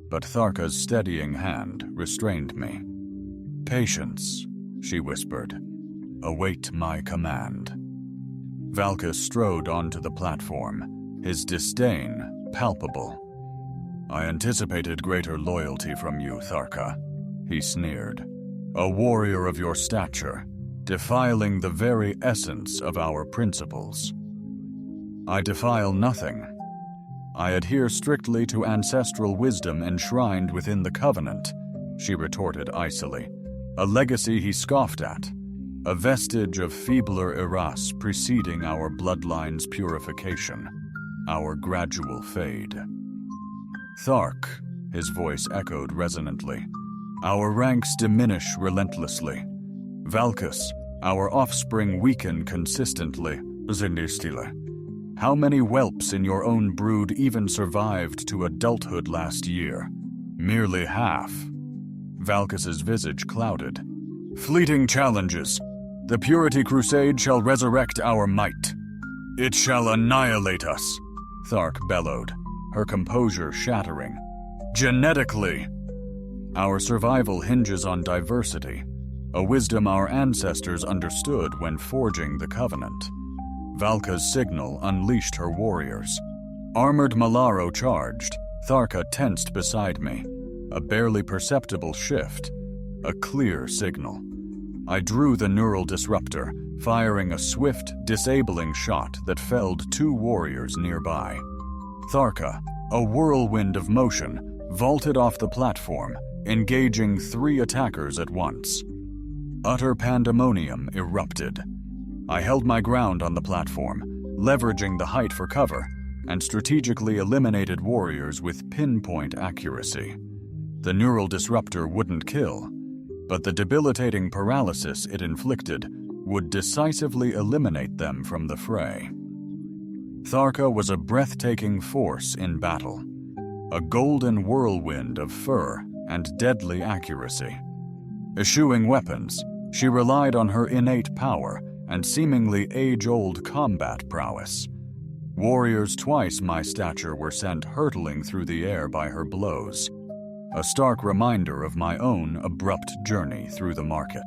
but Tharka's steadying hand restrained me. "Patience," she whispered. "Await my command." Valkis strode onto the platform, his disdain palpable. "I anticipated greater loyalty from you, Tharka," he sneered. "A warrior of your stature, defiling the very essence of our principles." "I defile nothing. I adhere strictly to ancestral wisdom enshrined within the Covenant," she retorted icily, a legacy he scoffed at, a vestige of feebler erupts preceding our bloodline's purification, our gradual fade. "Thark," his voice echoed resonantly, "our ranks diminish relentlessly. Valkis, our offspring weaken consistently. Zindistile. How many whelps in your own brood even survived to adulthood last year? Merely half." Valkis's visage clouded. "Fleeting challenges. The Purity Crusade shall resurrect our might. It shall annihilate us," Thark bellowed, her composure shattering. "Genetically. Our survival hinges on diversity, a wisdom our ancestors understood when forging the Covenant." Valka's signal unleashed her warriors. Armored Malaro charged, Tharka tensed beside me, a barely perceptible shift, a clear signal. I drew the neural disruptor, firing a swift, disabling shot that felled 2 warriors nearby. Tharka, a whirlwind of motion, vaulted off the platform, engaging 3 attackers at once. Utter pandemonium erupted. I held my ground on the platform, leveraging the height for cover, and strategically eliminated warriors with pinpoint accuracy. The neural disruptor wouldn't kill, but the debilitating paralysis it inflicted would decisively eliminate them from the fray. Tharka was a breathtaking force in battle, a golden whirlwind of fur and deadly accuracy. Eschewing weapons, she relied on her innate power and seemingly age-old combat prowess. Warriors twice my stature were sent hurtling through the air by her blows, a stark reminder of my own abrupt journey through the market.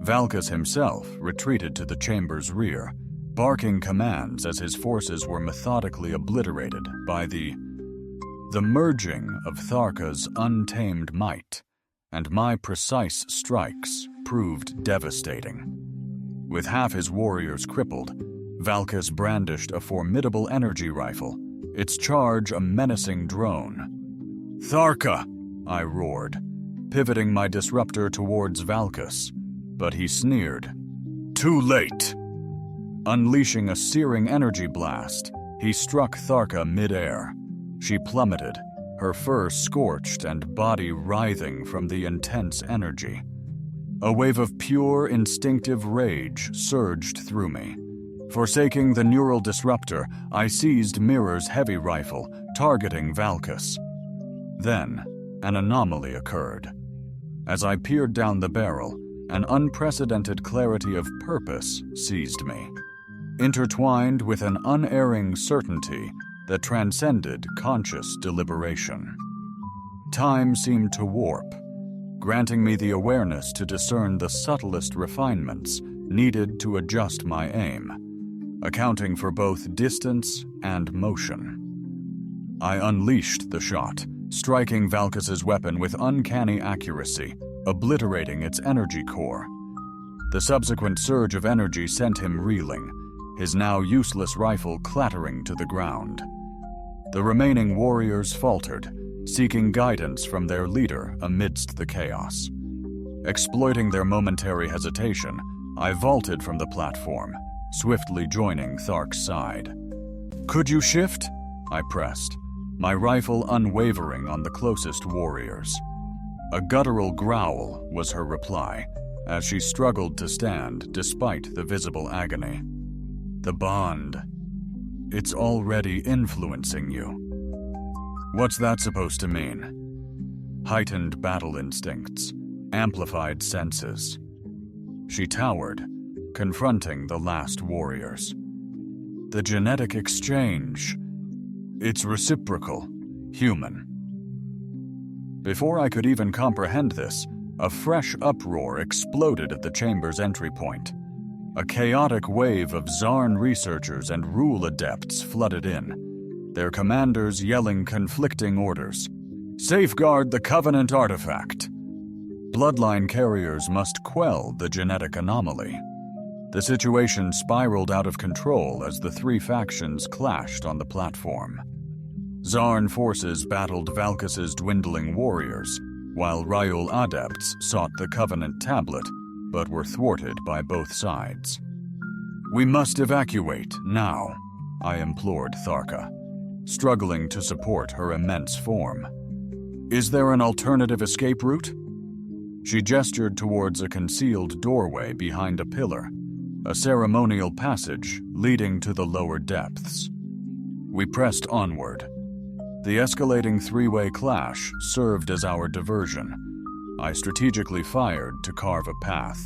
Valkis himself retreated to the chamber's rear, barking commands as his forces were methodically obliterated by the merging of Tharka's untamed might, and my precise strikes proved devastating. With half his warriors crippled, Valkis brandished a formidable energy rifle, its charge a menacing drone. "Tharka!" I roared, pivoting my disruptor towards Valkis, but he sneered. "Too late!" Unleashing a searing energy blast, he struck Tharka mid-air. She plummeted, her fur scorched and body writhing from the intense energy. A wave of pure, instinctive rage surged through me. Forsaking the neural disruptor, I seized Mirror's heavy rifle, targeting Valkis. Then, an anomaly occurred. As I peered down the barrel, an unprecedented clarity of purpose seized me, intertwined with an unerring certainty that transcended conscious deliberation. Time seemed to warp, granting me the awareness to discern the subtlest refinements needed to adjust my aim, accounting for both distance and motion. I unleashed the shot, striking Valkas's weapon with uncanny accuracy, obliterating its energy core. The subsequent surge of energy sent him reeling, his now useless rifle clattering to the ground. The remaining warriors faltered, seeking guidance from their leader amidst the chaos. Exploiting their momentary hesitation, I vaulted from the platform, swiftly joining Thark's side. "Could you shift?" I pressed, my rifle unwavering on the closest warriors. A guttural growl was her reply, as she struggled to stand despite the visible agony. "The bond. It's already influencing you." What's that supposed to mean? Heightened battle instincts, amplified senses. She towered, confronting the last warriors. The genetic exchange. It's reciprocal, human. Before I could even comprehend this, a fresh uproar exploded at the chamber's entry point. A chaotic wave of Zarn researchers and rule adepts flooded in, their commanders yelling conflicting orders. "Safeguard the Covenant artifact!" Bloodline carriers must quell the genetic anomaly. The situation spiraled out of control as the three factions clashed on the platform. Zarn forces battled Valkas's dwindling warriors, while Ryul adepts sought the Covenant tablet, but were thwarted by both sides. "We must evacuate, now," I implored Tharka, struggling to support her immense form. "Is there an alternative escape route?" She gestured towards a concealed doorway behind a pillar, a ceremonial passage leading to the lower depths. We pressed onward. The escalating three-way clash served as our diversion. I strategically fired to carve a path,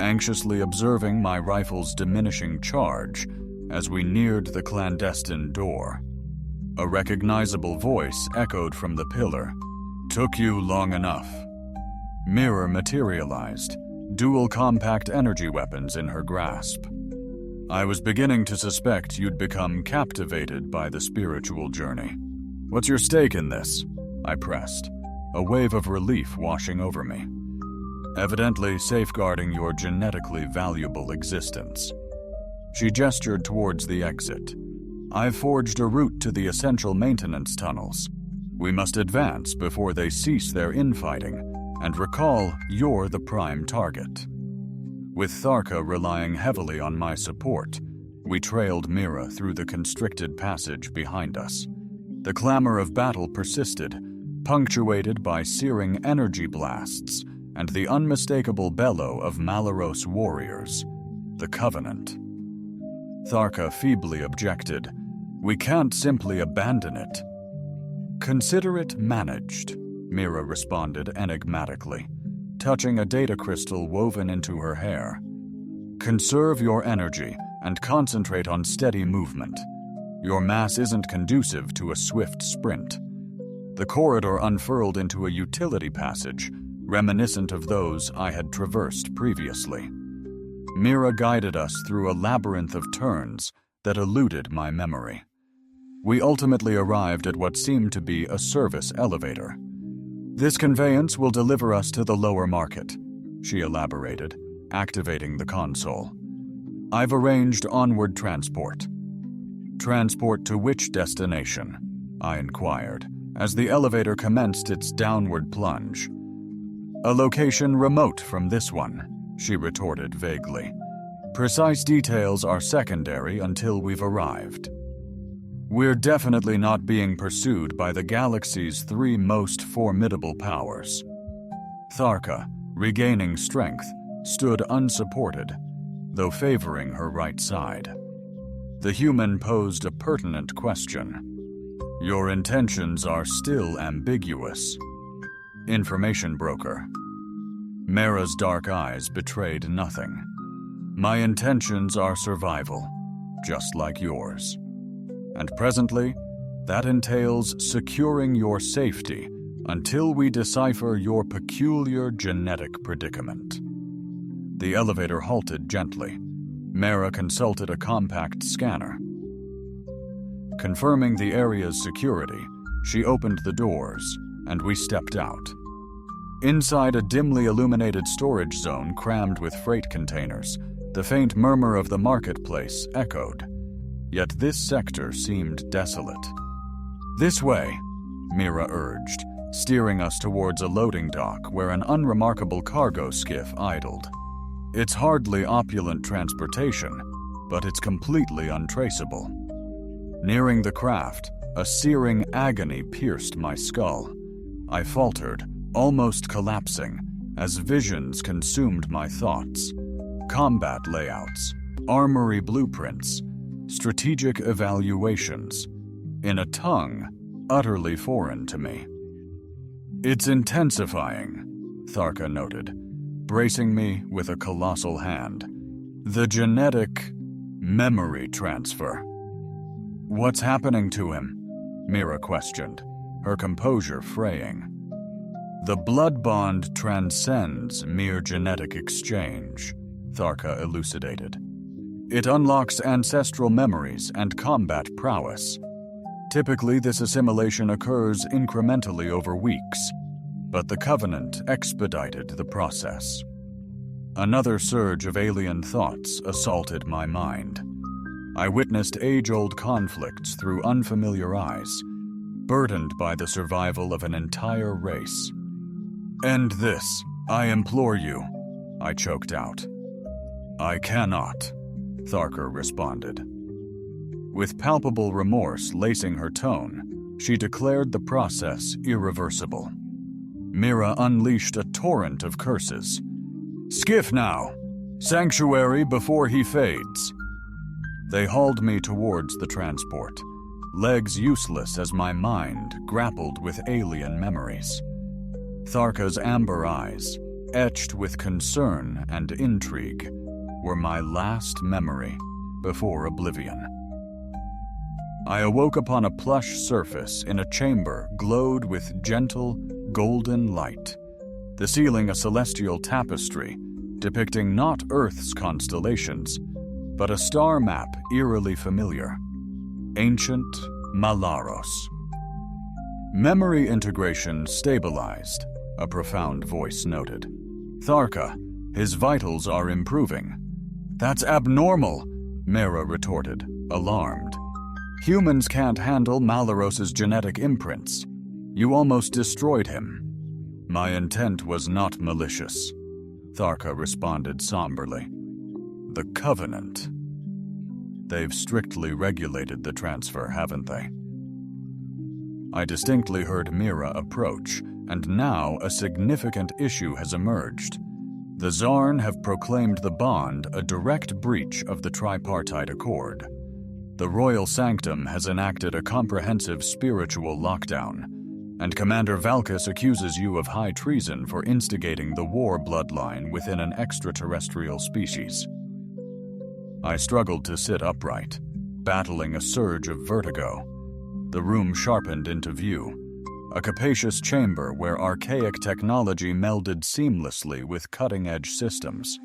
anxiously observing my rifle's diminishing charge as we neared the clandestine door. A recognizable voice echoed from the pillar. "Took you long enough." Mirror materialized, dual compact energy weapons in her grasp. "I was beginning to suspect you'd become captivated by the spiritual journey. What's your stake in this?" I pressed, a wave of relief washing over me. "Evidently safeguarding your genetically valuable existence." She gestured towards the exit. "I've forged a route to the essential maintenance tunnels. We must advance before they cease their infighting, and recall you're the prime target." With Tharka relying heavily on my support, we trailed Mira through the constricted passage behind us. The clamor of battle persisted, punctuated by searing energy blasts and the unmistakable bellow of Malaros warriors, the Covenant. Tharka feebly objected, "We can't simply abandon it." "Consider it managed," Mira responded enigmatically, touching a data crystal woven into her hair. "Conserve your energy and concentrate on steady movement. Your mass isn't conducive to a swift sprint." The corridor unfurled into a utility passage, reminiscent of those I had traversed previously. Mira guided us through a labyrinth of turns that eluded my memory. We ultimately arrived at what seemed to be a service elevator. "This conveyance will deliver us to the lower market," she elaborated, activating the console. "I've arranged onward transport." "Transport to which destination?" I inquired, as the elevator commenced its downward plunge. "A location remote from this one," she retorted vaguely. "Precise details are secondary until we've arrived." "We're definitely not being pursued by the galaxy's three most formidable powers." Tharka, regaining strength, stood unsupported, though favoring her right side. The human posed a pertinent question. "Your intentions are still ambiguous." Information broker. Mara's dark eyes betrayed nothing. "My intentions are survival, just like yours. And presently, that entails securing your safety until we decipher your peculiar genetic predicament." The elevator halted gently. Mara consulted a compact scanner. Confirming the area's security, she opened the doors, and we stepped out. Inside a dimly illuminated storage zone crammed with freight containers, the faint murmur of the marketplace echoed. Yet this sector seemed desolate. "This way," Mira urged, steering us towards a loading dock where an unremarkable cargo skiff idled. It's hardly opulent transportation, but it's completely untraceable. Nearing the craft, a searing agony pierced my skull. I faltered, almost collapsing, as visions consumed my thoughts. Combat layouts, armory blueprints, strategic evaluations, in a tongue utterly foreign to me. "It's intensifying," Tharka noted, bracing me with a colossal hand. "The genetic memory transfer." "What's happening to him?" Mira questioned, her composure fraying. "The blood bond transcends mere genetic exchange," Tharka elucidated. "It unlocks ancestral memories and combat prowess. Typically, this assimilation occurs incrementally over weeks, but the Covenant expedited the process." Another surge of alien thoughts assaulted my mind. I witnessed age-old conflicts through unfamiliar eyes, burdened by the survival of an entire race. "End this, I implore you," I choked out. "I cannot," Tharka responded. With palpable remorse lacing her tone, she declared the process irreversible. Mira unleashed a torrent of curses. "Skiff now! Sanctuary before he fades!" They hauled me towards the transport, legs useless as my mind grappled with alien memories. Tharka's amber eyes, etched with concern and intrigue, were my last memory before oblivion. I awoke upon a plush surface in a chamber glowed with gentle, golden light, the ceiling a celestial tapestry depicting not Earth's constellations, but a star map eerily familiar. Ancient Malaros. "Memory integration stabilized," a profound voice noted. "Tharka, his vitals are improving." "That's abnormal," Mara retorted, alarmed. "Humans can't handle Malaros's genetic imprints. You almost destroyed him." "My intent was not malicious," Tharka responded somberly. "The Covenant. They've strictly regulated the transfer, haven't they?" I distinctly heard Mira approach, and now a significant issue has emerged. The Zarn have proclaimed the bond a direct breach of the tripartite accord. The Royal Sanctum has enacted a comprehensive spiritual lockdown, and Commander Valkus accuses you of high treason for instigating the war bloodline within an extraterrestrial species. I struggled to sit upright, battling a surge of vertigo. The room sharpened into view, a capacious chamber where archaic technology melded seamlessly with cutting-edge systems.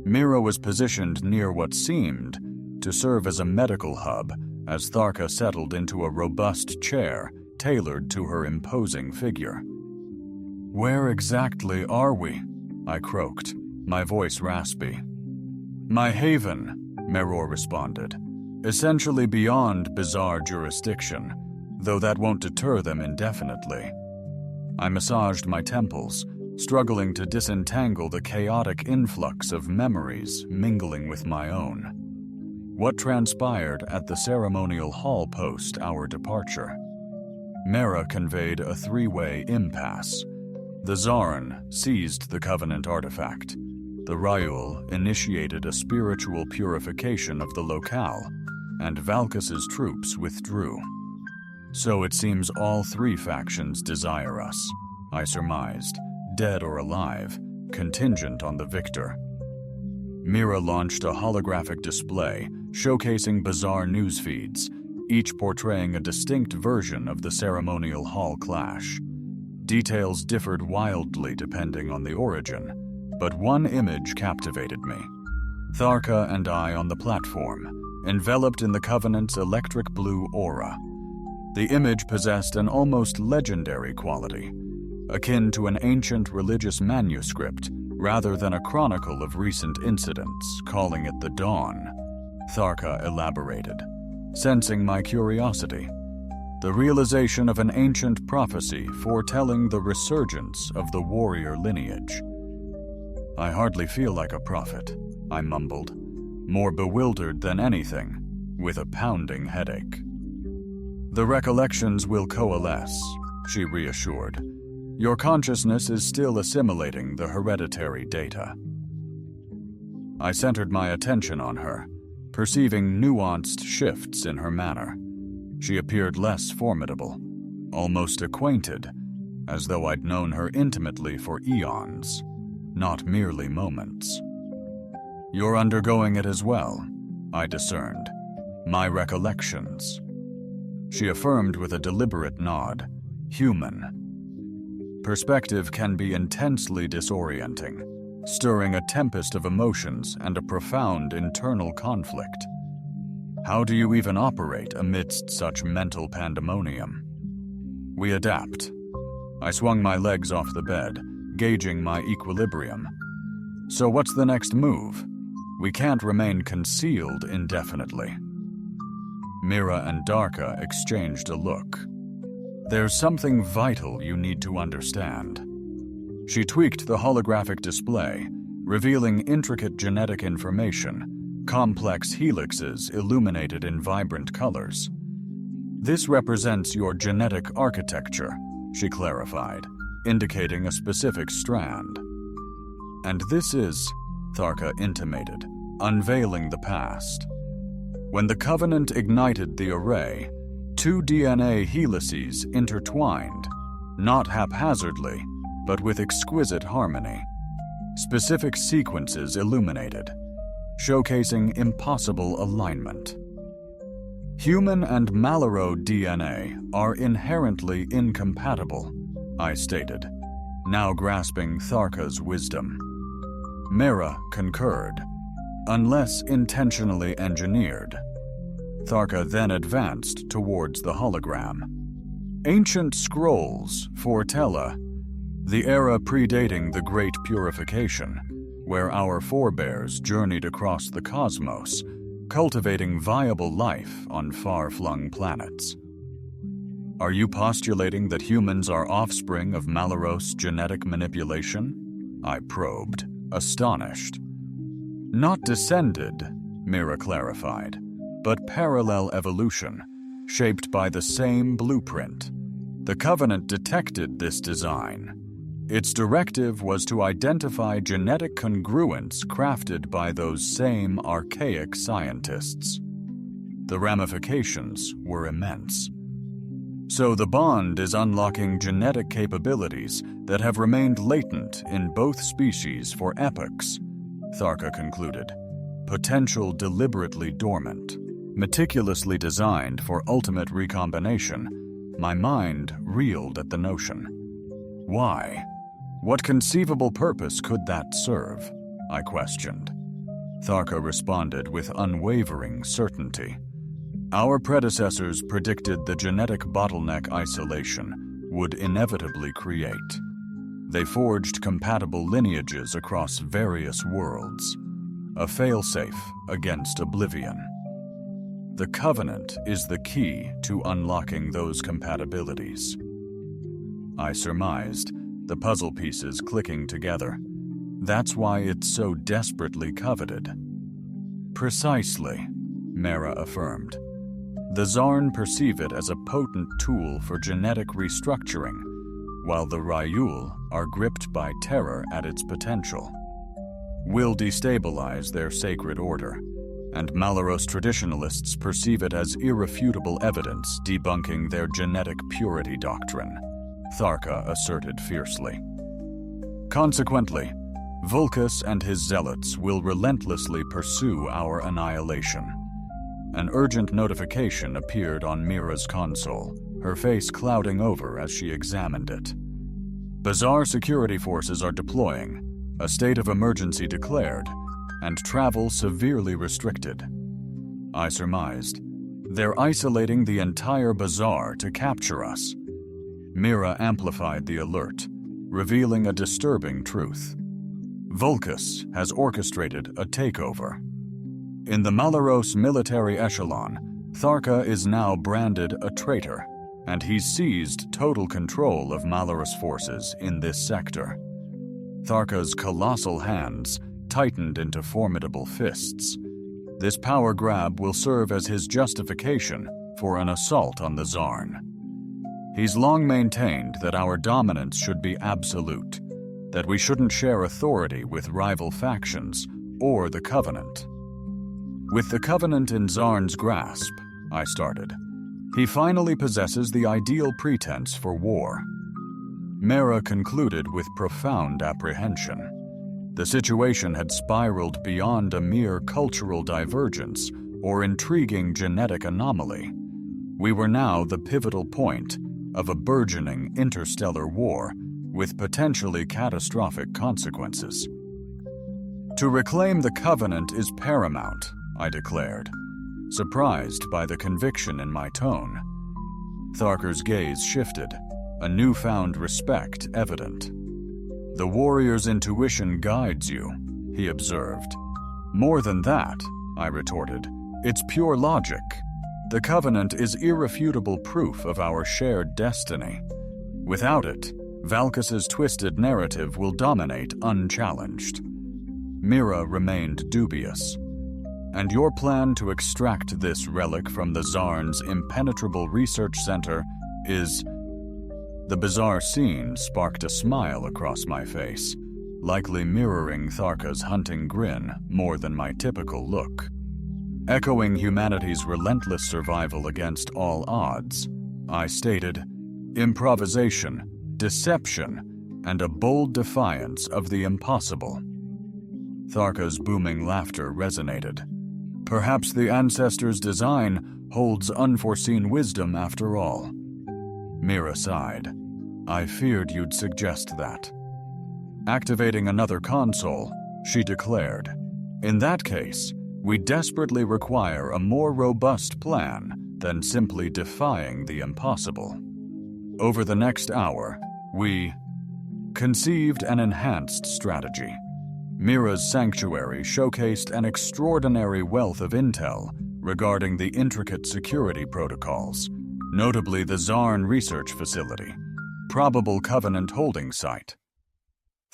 Mira was positioned near what seemed to serve as a medical hub as Tharka settled into a robust chair tailored to her imposing figure. "Where exactly are we?" I croaked, my voice raspy. "My haven," Meror responded, "essentially beyond bizarre jurisdiction, though that won't deter them indefinitely." I massaged my temples, struggling to disentangle the chaotic influx of memories mingling with my own. What transpired at the ceremonial hall post our departure? Mara conveyed a three-way impasse. The Zarn seized the Covenant artifact. The Ryul initiated a spiritual purification of the locale, and Valkus's troops withdrew. So it seems all three factions desire us, I surmised, dead or alive, contingent on the victor. Mira launched a holographic display showcasing bizarre news feeds, each portraying a distinct version of the ceremonial hall clash. Details differed wildly depending on the origin, but one image captivated me. Tharka and I on the platform, enveloped in the Covenant's electric blue aura. The image possessed an almost legendary quality, akin to an ancient religious manuscript rather than a chronicle of recent incidents, calling it the Dawn. Tharka elaborated, sensing my curiosity. The realization of an ancient prophecy foretelling the resurgence of the warrior lineage. I hardly feel like a prophet, I mumbled, more bewildered than anything, with a pounding headache. The recollections will coalesce, she reassured. Your consciousness is still assimilating the hereditary data. I centered my attention on her, perceiving nuanced shifts in her manner. She appeared less formidable, almost acquainted, as though I'd known her intimately for eons, not merely moments. You're undergoing it as well, I discerned. My recollections. She affirmed with a deliberate nod. Human. Perspective can be intensely disorienting, stirring a tempest of emotions and a profound internal conflict. How do you even operate amidst such mental pandemonium? We adapt. I swung my legs off the bed, gauging my equilibrium. So what's the next move? We can't remain concealed indefinitely. Mira and Darka exchanged a look. There's something vital you need to understand. She tweaked the holographic display, revealing intricate genetic information, complex helixes illuminated in vibrant colors. This represents your genetic architecture, she clarified, indicating a specific strand. And this is, Tharka intimated, unveiling the past. When the Covenant ignited the array, 2 DNA helices intertwined, not haphazardly, but with exquisite harmony. Specific sequences illuminated, showcasing impossible alignment. Human and Malaro DNA are inherently incompatible, I stated, now grasping Tharka's wisdom. Mira concurred, unless intentionally engineered. Tharka then advanced towards the hologram. Ancient scrolls foretell the era predating the Great Purification, where our forebears journeyed across the cosmos, cultivating viable life on far-flung planets. Are you postulating that humans are offspring of Malaros genetic manipulation? I probed, astonished. Not descended, Mira clarified, but parallel evolution, shaped by the same blueprint. The Covenant detected this design. Its directive was to identify genetic congruence crafted by those same archaic scientists. The ramifications were immense. So the bond is unlocking genetic capabilities that have remained latent in both species for epochs, Tharka concluded. Potential deliberately dormant, meticulously designed for ultimate recombination. My mind reeled at the notion. Why? What conceivable purpose could that serve? I questioned. Tharka responded with unwavering certainty. Our predecessors predicted the genetic bottleneck isolation would inevitably create. They forged compatible lineages across various worlds, a failsafe against oblivion. The Covenant is the key to unlocking those compatibilities. I surmised, the puzzle pieces clicking together. That's why it's so desperately coveted. Precisely, Mara affirmed. The Zarn perceive it as a potent tool for genetic restructuring, while the Ryul are gripped by terror at its potential. We'll destabilize their sacred order, and Malaros traditionalists perceive it as irrefutable evidence debunking their genetic purity doctrine, Tharka asserted fiercely. Consequently, Vulcus and his zealots will relentlessly pursue our annihilation. An urgent notification appeared on Mira's console, her face clouding over as she examined it. Bazaar security forces are deploying. a state of emergency declared, and travel severely restricted. I surmised, they're isolating the entire bazaar to capture us. Mira amplified the alert, revealing a disturbing truth. Vulcus has orchestrated a takeover. In the Malaros military echelon, Tharka is now branded a traitor, and he's seized total control of Malaros forces in this sector. Tharka's colossal hands tightened into formidable fists. This power grab will serve as his justification for an assault on the Zarn. He's long maintained that our dominance should be absolute, that we shouldn't share authority with rival factions or the Covenant. With the Covenant in Zarn's grasp, I started, he finally possesses the ideal pretense for war. Mera concluded with profound apprehension. The situation had spiraled beyond a mere cultural divergence or intriguing genetic anomaly. We were now the pivotal point of a burgeoning interstellar war with potentially catastrophic consequences. To reclaim the Covenant is paramount, I declared, surprised by the conviction in my tone. Tharker's gaze shifted, a newfound respect evident. The warrior's intuition guides you, he observed. More than that, I retorted, it's pure logic. The Covenant is irrefutable proof of our shared destiny. Without it, Valkus's twisted narrative will dominate unchallenged. Mira remained dubious. And your plan to extract this relic from the Zarn's impenetrable research center is... The bizarre scene sparked a smile across my face, likely mirroring Tharka's hunting grin more than my typical look. Echoing humanity's relentless survival against all odds, I stated, improvisation, deception, and a bold defiance of the impossible. Tharka's booming laughter resonated. Perhaps the ancestors' design holds unforeseen wisdom after all. Mira sighed. I feared you'd suggest that. Activating another console, she declared, in that case, we desperately require a more robust plan than simply defying the impossible. Over the next hour, we conceived an enhanced strategy. Mira's sanctuary showcased an extraordinary wealth of intel regarding the intricate security protocols, notably the Zarn research facility, probable Covenant holding site.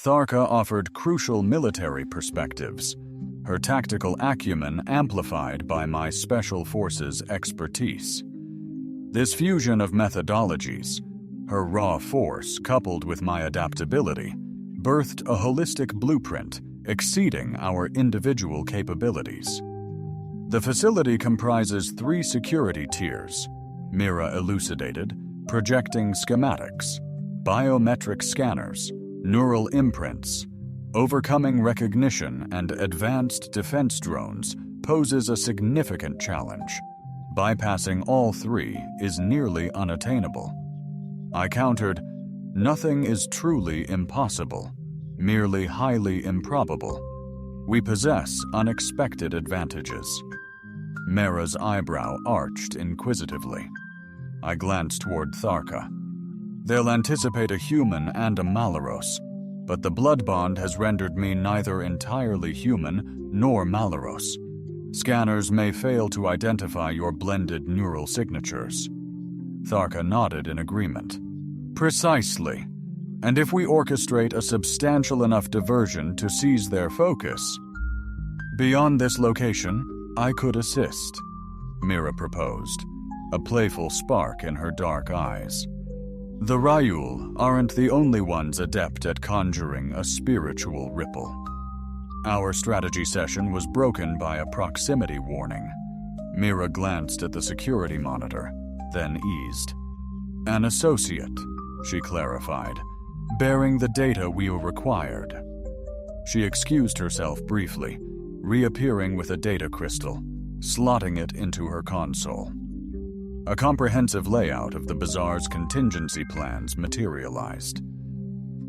Tharka offered crucial military perspectives, her tactical acumen amplified by my special forces expertise. This fusion of methodologies, her raw force coupled with my adaptability, birthed a holistic blueprint exceeding our individual capabilities. The facility comprises 3 security tiers, Mira elucidated, projecting schematics, biometric scanners, neural imprints. Overcoming recognition and advanced defense drones poses a significant challenge. Bypassing all 3 is nearly unattainable. I countered, nothing is truly impossible, merely highly improbable. We possess unexpected advantages. Mera's eyebrow arched inquisitively. I glanced toward Tharka. They'll anticipate a human and a Malaros, but the blood bond has rendered me neither entirely human nor Malaros. Scanners may fail to identify your blended neural signatures. Tharka nodded in agreement. Precisely. And if we orchestrate a substantial enough diversion to seize their focus, beyond this location, I could assist, Mira proposed, a playful spark in her dark eyes. The Ryul aren't the only ones adept at conjuring a spiritual ripple. Our strategy session was broken by a proximity warning. Mira glanced at the security monitor, then eased. An associate, she clarified, bearing the data we required. She excused herself briefly, reappearing with a data crystal, slotting it into her console. A comprehensive layout of the bazaar's contingency plans materialized.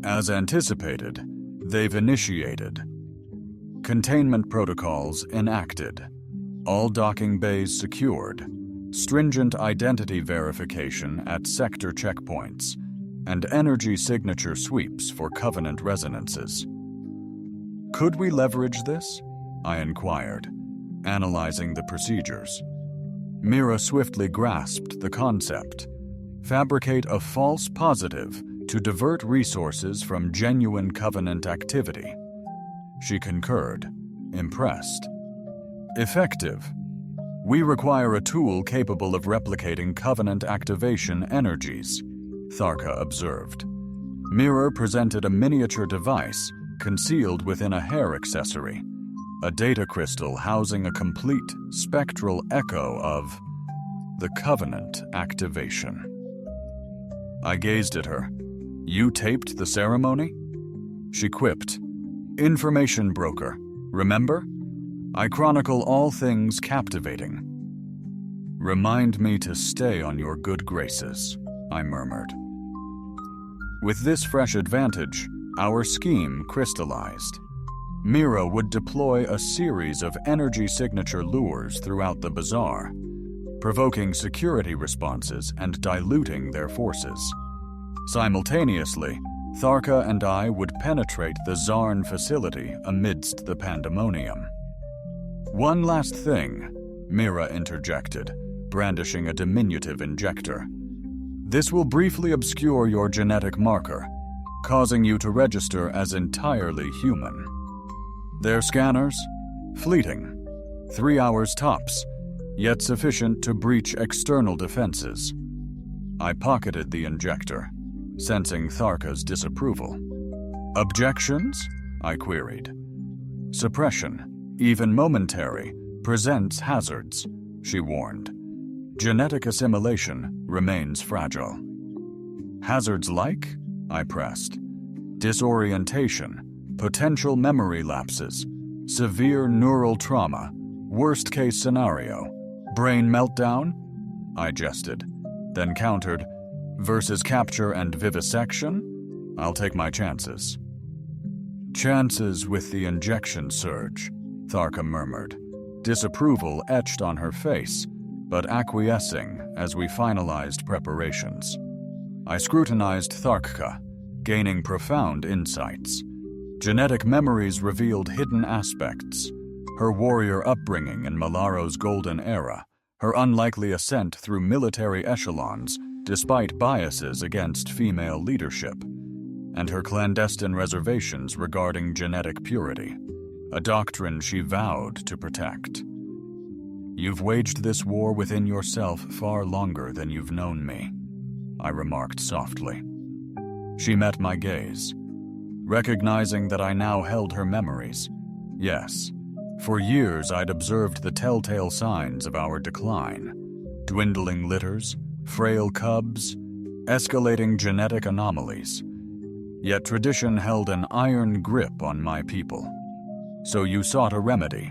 As anticipated, They've initiated. Containment protocols enacted. All docking bays secured. Stringent identity verification at sector checkpoints. And energy signature sweeps for Covenant resonances. Could we leverage this? I inquired, analyzing the procedures. Mira swiftly grasped the concept. Fabricate a false positive to divert resources from genuine Covenant activity. She concurred, impressed. Effective. We require a tool capable of replicating Covenant activation energies, Tharka observed. Mira presented a miniature device concealed within a hair accessory, a data crystal housing a complete spectral echo of the Covenant activation. I gazed at her. You taped the ceremony? She quipped. Information broker, remember? I chronicle all things captivating. Remind me to stay on your good graces, I murmured. With this fresh advantage, our scheme crystallized. Mira would deploy a series of energy signature lures throughout the bazaar, provoking security responses and diluting their forces. Simultaneously, Tharka and I would penetrate the Zarn facility amidst the pandemonium. One last thing, Mira interjected, brandishing a diminutive injector. This will briefly obscure your genetic marker, causing you to register as entirely human. Their scanners? Fleeting. 3 hours tops, yet sufficient to breach external defenses. I pocketed the injector, sensing Tharka's disapproval. Objections? I queried. Suppression, even momentary, presents hazards, she warned. Genetic assimilation remains fragile. Hazards like? I pressed. Disorientation, potential memory lapses, severe neural trauma, worst-case scenario, brain meltdown? I jested, then countered, versus capture and vivisection? I'll take my chances. Chances with the injection surge, Tharka murmured, disapproval etched on her face, but acquiescing as we finalized preparations. I scrutinized Tharka, gaining profound insights. Genetic memories revealed hidden aspects, her warrior upbringing in Malaro's golden era, her unlikely ascent through military echelons despite biases against female leadership, and her clandestine reservations regarding genetic purity, a doctrine she vowed to protect. You've waged this war within yourself far longer than you've known me, I remarked softly. She met my gaze, recognizing that I now held her memories. Yes, for years I'd observed the telltale signs of our decline, dwindling litters, frail cubs, escalating genetic anomalies. Yet tradition held an iron grip on my people. So you sought a remedy,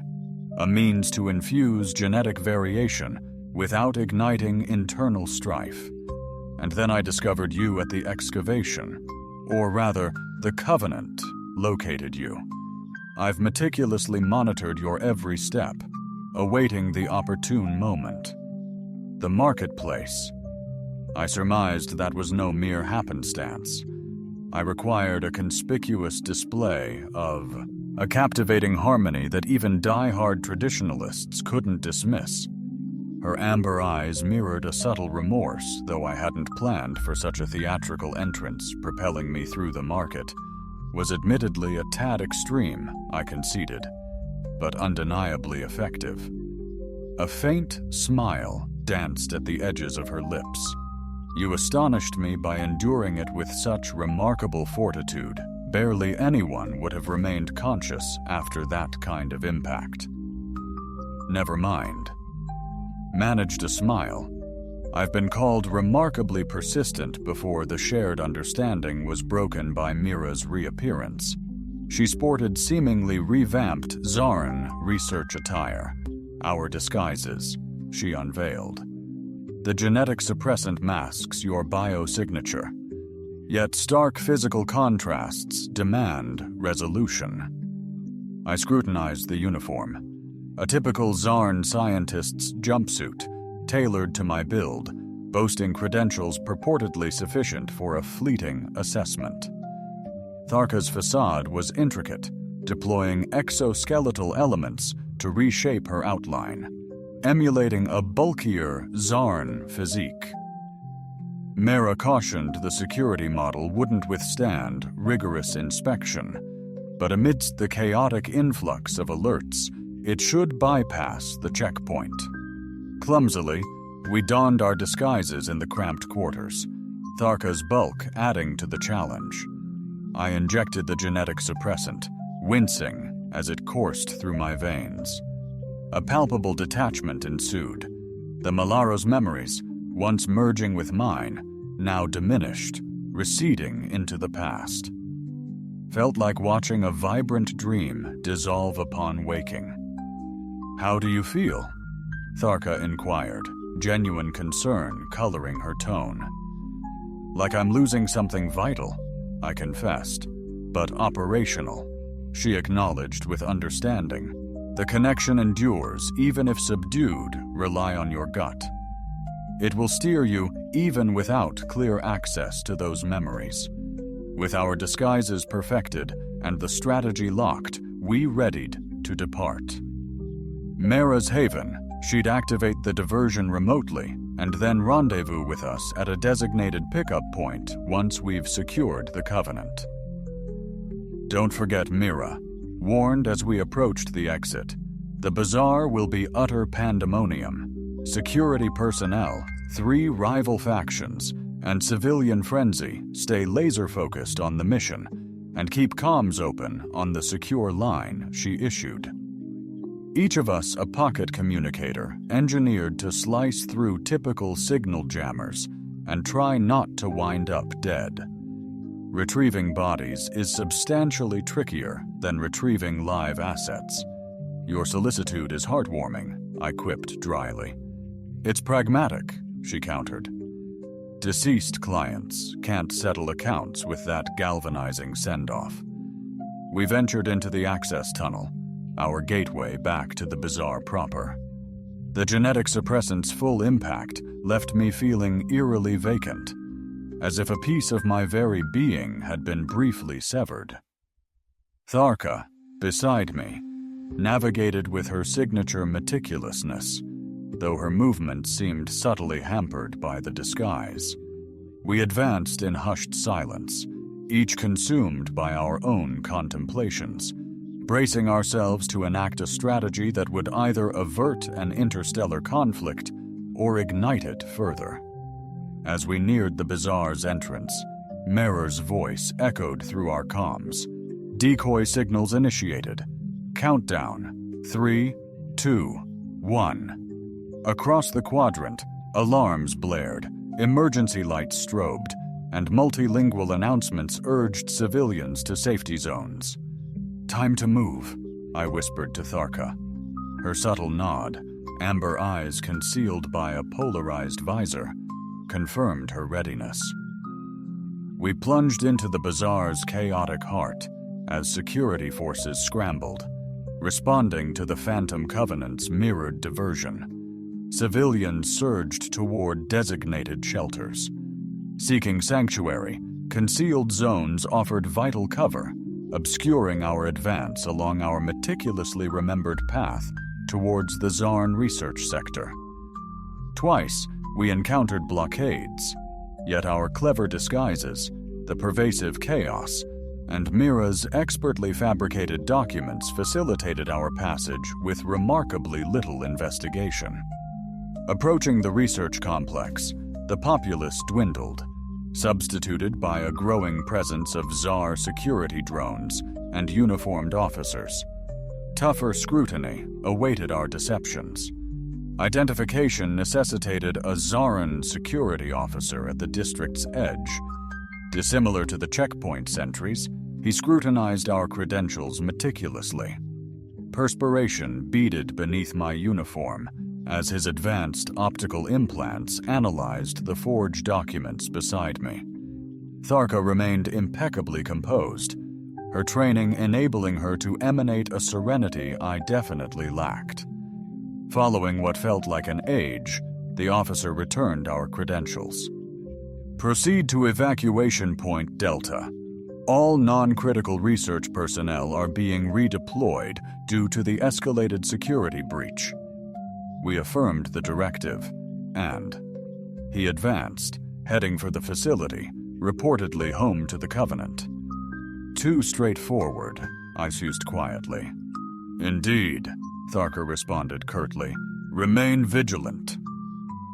a means to infuse genetic variation without igniting internal strife. And then I discovered you at the excavation, or rather, the Covenant located you. I've meticulously monitored your every step, awaiting the opportune moment. The marketplace. I surmised that was no mere happenstance. I required a conspicuous display of a captivating harmony that even die-hard traditionalists couldn't dismiss. Her amber eyes mirrored a subtle remorse, though I hadn't planned for such a theatrical entrance propelling me through the market. Was admittedly a tad extreme, I conceded, but undeniably effective. A faint smile danced at the edges of her lips. You astonished me by enduring it with such remarkable fortitude. Barely anyone would have remained conscious after that kind of impact. Never mind. Managed a smile. I've been called remarkably persistent before the shared understanding was broken by Mira's reappearance. She sported seemingly revamped Zarn research attire. Our disguises, she unveiled. The genetic suppressant masks your biosignature. Yet stark physical contrasts demand resolution. I scrutinized the uniform. A typical Zarn scientist's jumpsuit, tailored to my build, boasting credentials purportedly sufficient for a fleeting assessment. Tharka's facade was intricate, deploying exoskeletal elements to reshape her outline, emulating a bulkier Zarn physique. Mera cautioned the security model wouldn't withstand rigorous inspection, but amidst the chaotic influx of alerts, it should bypass the checkpoint. Clumsily, we donned our disguises in the cramped quarters, Tharka's bulk adding to the challenge. I injected the genetic suppressant, wincing as it coursed through my veins. A palpable detachment ensued. The Malaro's memories, once merging with mine, now diminished, receding into the past. Felt like watching a vibrant dream dissolve upon waking. "How do you feel?" Tharka inquired, genuine concern coloring her tone. "Like I'm losing something vital," I confessed, "but operational," she acknowledged with understanding. "The connection endures even if subdued, rely on your gut. It will steer you even without clear access to those memories. With our disguises perfected and the strategy locked, we readied to depart. Mera's haven, she'd activate the diversion remotely and then rendezvous with us at a designated pickup point once we've secured the Covenant. Don't forget Mira, warned as we approached the exit. The bazaar will be utter pandemonium. Security personnel, 3 rival factions, and civilian frenzy stay laser-focused on the mission and keep comms open on the secure line she issued. Each of us a pocket communicator engineered to slice through typical signal jammers and try not to wind up dead. Retrieving bodies is substantially trickier than retrieving live assets. Your solicitude is heartwarming, I quipped dryly. It's pragmatic, she countered. Deceased clients can't settle accounts with that galvanizing send-off. We ventured into the access tunnel, our gateway back to the bazaar proper. The genetic suppressant's full impact left me feeling eerily vacant, as if a piece of my very being had been briefly severed. Tharka, beside me, navigated with her signature meticulousness, though her movements seemed subtly hampered by the disguise. We advanced in hushed silence, each consumed by our own contemplations, bracing ourselves to enact a strategy that would either avert an interstellar conflict or ignite it further. As we neared the bazaar's entrance, Mera's voice echoed through our comms. Decoy signals initiated. Countdown. 3, 2, 1. Across the quadrant, alarms blared, emergency lights strobed, and multilingual announcements urged civilians to safety zones. Time to move, I whispered to Tharka. Her subtle nod, amber eyes concealed by a polarized visor, confirmed her readiness. We plunged into the bazaar's chaotic heart as security forces scrambled, responding to the Phantom Covenant's mirrored diversion. Civilians surged toward designated shelters. Seeking sanctuary, concealed zones offered vital cover, obscuring our advance along our meticulously remembered path towards the Zarn research sector. Twice, we encountered blockades, yet our clever disguises, the pervasive chaos, and Mira's expertly fabricated documents facilitated our passage with remarkably little investigation. Approaching the research complex, the populace dwindled, substituted by a growing presence of Zar security drones and uniformed officers. Tougher scrutiny awaited our deceptions. Identification necessitated a Zaran security officer at the district's edge. Dissimilar to the checkpoint sentries, he scrutinized our credentials meticulously. Perspiration beaded beneath my uniform as his advanced optical implants analyzed the forged documents beside me. Tharka remained impeccably composed, her training enabling her to emanate a serenity I definitely lacked. Following what felt like an age, the officer returned our credentials. Proceed to evacuation point Delta. All non-critical research personnel are being redeployed due to the escalated security breach. We affirmed the directive, and he advanced, heading for the facility, reportedly home to the Covenant. Too straightforward, I mused quietly. Indeed, Tharka responded curtly. Remain vigilant.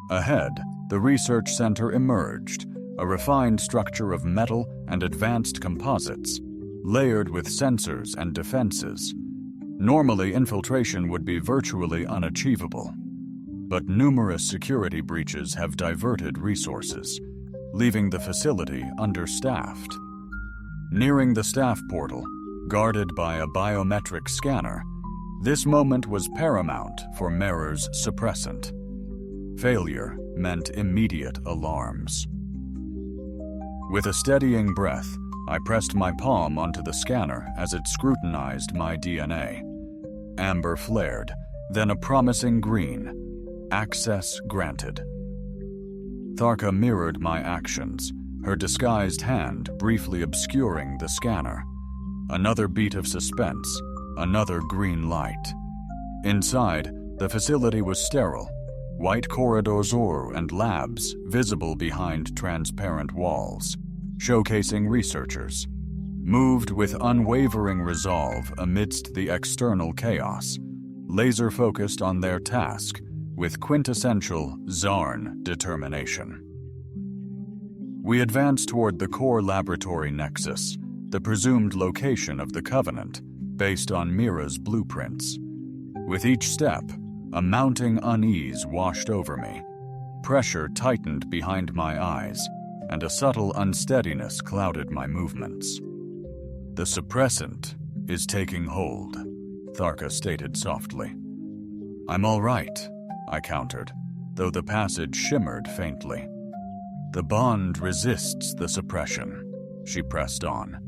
Ahead, the research center emerged, a refined structure of metal and advanced composites, layered with sensors and defenses. Normally, infiltration would be virtually unachievable, but numerous security breaches have diverted resources, leaving the facility understaffed. Nearing the staff portal, guarded by a biometric scanner, this moment was paramount for Mirror's suppressant. Failure meant immediate alarms. With a steadying breath, I pressed my palm onto the scanner as it scrutinized my DNA. Amber flared, then a promising green. Access granted. Tharka mirrored my actions, her disguised hand briefly obscuring the scanner. Another beat of suspense, another green light. Inside, the facility was sterile, white corridors and labs visible behind transparent walls, showcasing researchers, moved with unwavering resolve amidst the external chaos, laser-focused on their task with quintessential Zarn determination. We advanced toward the core laboratory nexus, the presumed location of the Covenant, based on Mira's blueprints. With each step, a mounting unease washed over me. Pressure tightened behind my eyes, and a subtle unsteadiness clouded my movements. The suppressant is taking hold, Tharka stated softly. I'm all right, I countered, though the passage shimmered faintly. The bond resists the suppression, she pressed on.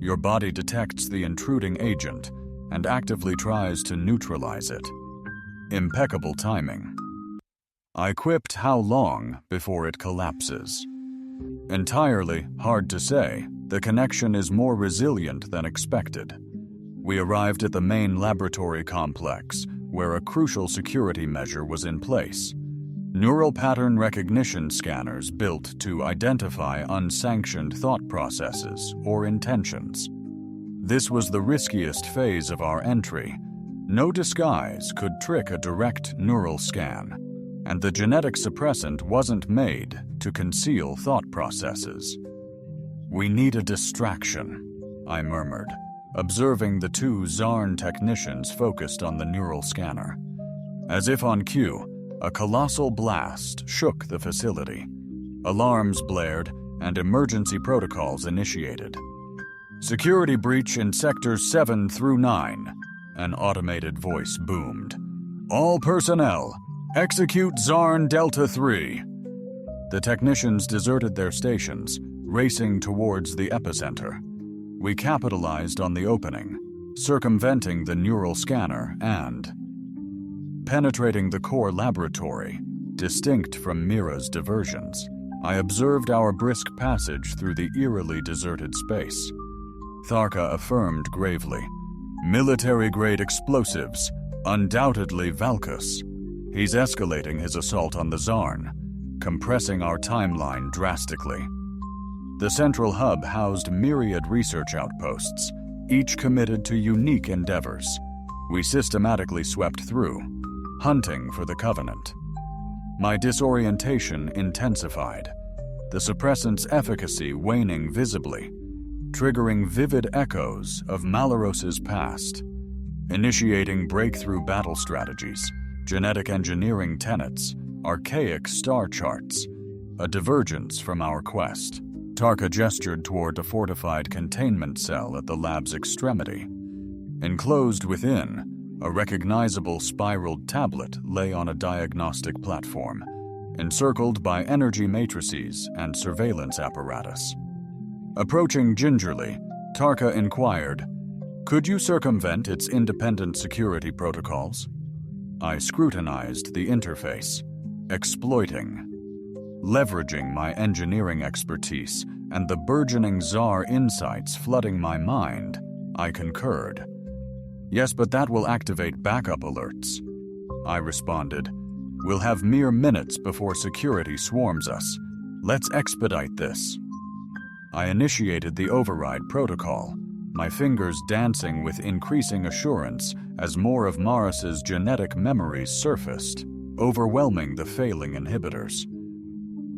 Your body detects the intruding agent and actively tries to neutralize it. Impeccable timing. I quipped how long before it collapses. Entirely hard to say, the connection is more resilient than expected. We arrived at the main laboratory complex, where a crucial security measure was in place. Neural pattern recognition scanners built to identify unsanctioned thought processes or intentions. This was the riskiest phase of our entry. No disguise could trick a direct neural scan, and the genetic suppressant wasn't made to conceal thought processes. We need a distraction, I murmured, observing the two Zarn technicians focused on the neural scanner. As if on cue, a colossal blast shook the facility. Alarms blared and emergency protocols initiated. Security breach in sectors 7 through 9, an automated voice boomed. All personnel, execute Zarn Delta 3. The technicians deserted their stations, racing towards the epicenter. We capitalized on the opening, circumventing the neural scanner and penetrating the core laboratory, distinct from Mira's diversions. I observed our brisk passage through the eerily deserted space. Tharka affirmed gravely, military-grade explosives, undoubtedly Valkus. He's escalating his assault on the Zarn, compressing our timeline drastically. The central hub housed myriad research outposts, each committed to unique endeavors. We systematically swept through, hunting for the Covenant. My disorientation intensified, the suppressant's efficacy waning visibly, triggering vivid echoes of Maloros's past, initiating breakthrough battle strategies, genetic engineering tenets, archaic star charts, a divergence from our quest. Tharka gestured toward a fortified containment cell at the lab's extremity. Enclosed within, a recognizable spiraled tablet lay on a diagnostic platform, encircled by energy matrices and surveillance apparatus. Approaching gingerly, Tarka inquired, "Could you circumvent its independent security protocols?" I scrutinized the interface, exploiting. Leveraging my engineering expertise and the burgeoning Tsar insights flooding my mind, I concurred. "Yes, but that will activate backup alerts." I responded, "We'll have mere minutes before security swarms us. Let's expedite this." I initiated the override protocol, my fingers dancing with increasing assurance as more of Maris's genetic memories surfaced, overwhelming the failing inhibitors.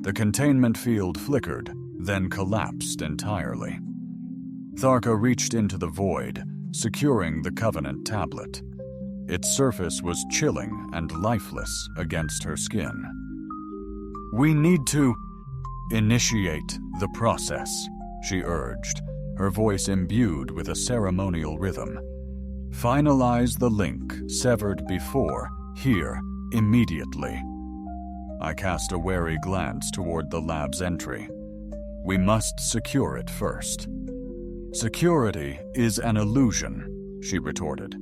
The containment field flickered, then collapsed entirely. Tharka reached into the void, securing the Covenant tablet. Its surface was chilling and lifeless against her skin. "We need to initiate the process," she urged, her voice imbued with a ceremonial rhythm. "Finalize the link severed before, here, immediately." I cast a wary glance toward the lab's entry. "We must secure it first." "Security is an illusion," she retorted.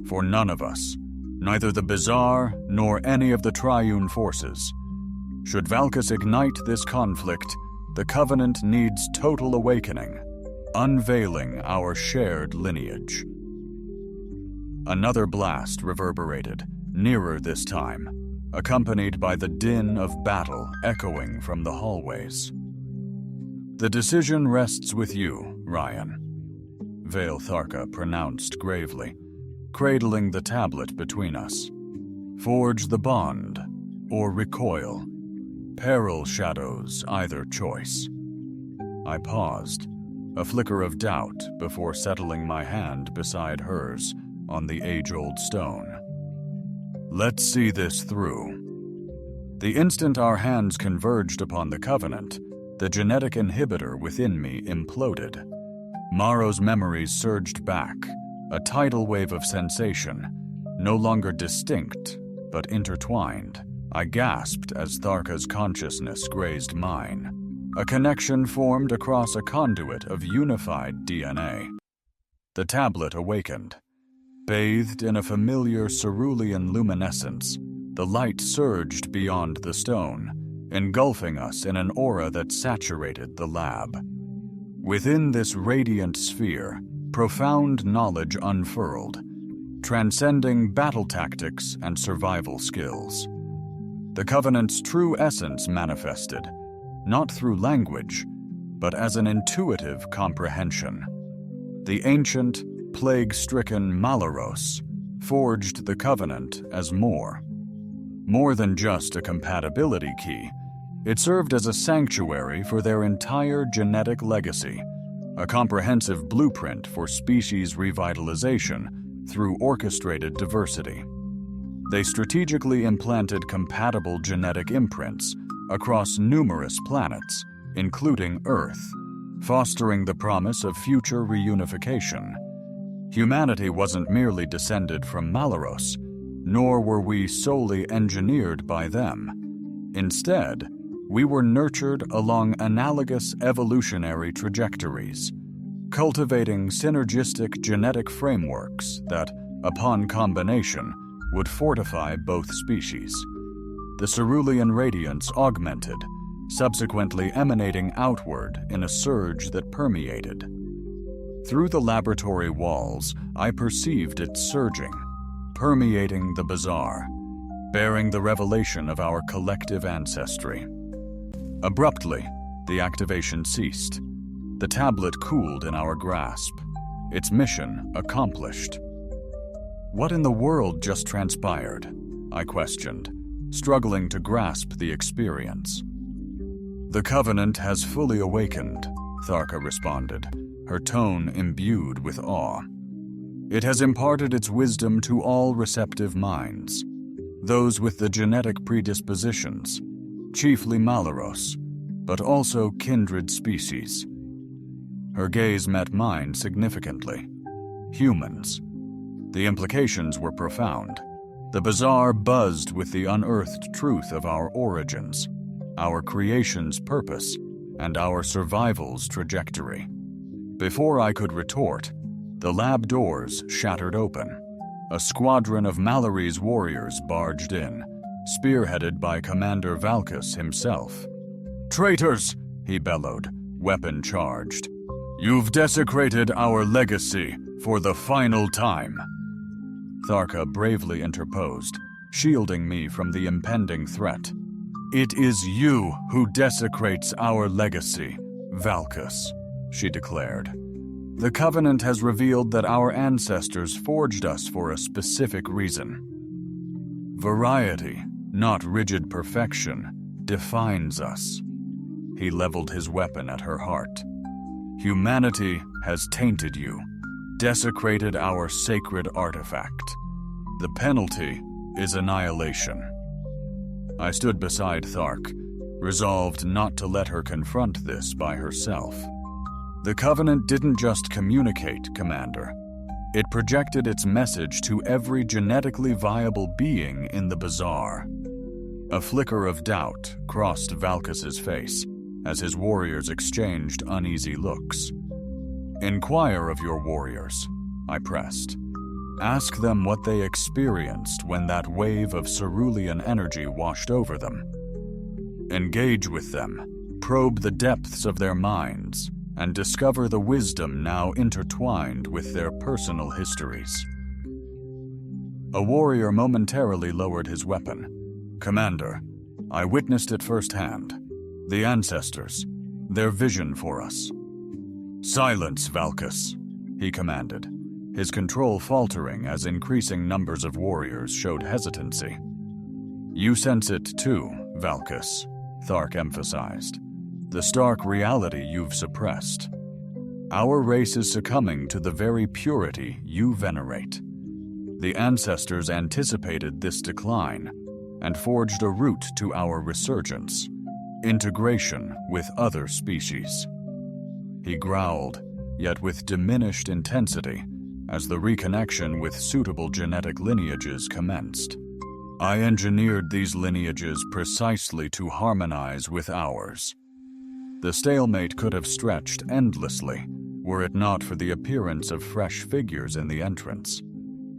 "For none of us, neither the Bazaar nor any of the Triune forces. Should Valkus ignite this conflict, the Covenant needs total awakening, unveiling our shared lineage." Another blast reverberated, nearer this time, accompanied by the din of battle echoing from the hallways. "The decision rests with you, Ryan," Vale Tharka pronounced gravely, cradling the tablet between us. "Forge the bond, or recoil. Peril shadows either choice." I paused, a flicker of doubt before settling my hand beside hers on the age-old stone. "Let's see this through." The instant our hands converged upon the Covenant, the genetic inhibitor within me imploded. Maro's memories surged back, a tidal wave of sensation, no longer distinct, but intertwined. I gasped as Tharka's consciousness grazed mine. A connection formed across a conduit of unified DNA. The tablet awakened. Bathed in a familiar cerulean luminescence, the light surged beyond the stone, engulfing us in an aura that saturated the lab. Within this radiant sphere, profound knowledge unfurled, transcending battle tactics and survival skills. The Covenant's true essence manifested, not through language, but as an intuitive comprehension. The ancient, plague-stricken Malaros forged the Covenant as more. More than just a compatibility key, it served as a sanctuary for their entire genetic legacy, a comprehensive blueprint for species revitalization through orchestrated diversity. They strategically implanted compatible genetic imprints across numerous planets, including Earth, fostering the promise of future reunification. Humanity wasn't merely descended from Malaros, nor were we solely engineered by them. Instead, we were nurtured along analogous evolutionary trajectories, cultivating synergistic genetic frameworks that, upon combination, would fortify both species. The cerulean radiance augmented, subsequently emanating outward in a surge that permeated. Through the laboratory walls, I perceived it surging, permeating the bazaar, bearing the revelation of our collective ancestry. Abruptly, the activation ceased. The tablet cooled in our grasp, its mission accomplished. What in the world just transpired? I questioned, struggling to grasp the experience. The Covenant has fully awakened, Tharka responded, her tone imbued with awe. It has imparted its wisdom to all receptive minds, those with the genetic predispositions, chiefly Malaros, but also kindred species. Her gaze met mine significantly. Humans. The implications were profound. The bazaar buzzed with the unearthed truth of our origins, our creation's purpose, and our survival's trajectory. Before I could retort, the lab doors shattered open. A squadron of Mallory's warriors barged in, spearheaded by Commander Valkus himself. "Traitors!" he bellowed, weapon charged. "You've desecrated our legacy for the final time." Tharka bravely interposed, shielding me from the impending threat. "It is you who desecrates our legacy, Valkus," she declared. "The Covenant has revealed that our ancestors forged us for a specific reason. Variety, not rigid perfection, defines us." He leveled his weapon at her heart. "Humanity has tainted you, desecrated our sacred artifact. The penalty is annihilation." I stood beside Thark, resolved not to let her confront this by herself. The Covenant didn't just communicate, Commander. It projected its message to every genetically viable being in the bazaar. A flicker of doubt crossed Valkus's face as his warriors exchanged uneasy looks. "Inquire of your warriors," I pressed. "Ask them what they experienced when that wave of cerulean energy washed over them. Engage with them, probe the depths of their minds, and discover the wisdom now intertwined with their personal histories." A warrior momentarily lowered his weapon. "Commander, I witnessed it firsthand. The ancestors, their vision for us." "Silence, Valkus," he commanded, his control faltering as increasing numbers of warriors showed hesitancy. "You sense it too, Valkus," Thark emphasized. "The stark reality you've suppressed. Our race is succumbing to the very purity you venerate. The ancestors anticipated this decline and forged a route to our resurgence, integration with other species." He growled, yet with diminished intensity, as the reconnection with suitable genetic lineages commenced. "I engineered these lineages precisely to harmonize with ours." The stalemate could have stretched endlessly, were it not for the appearance of fresh figures in the entrance.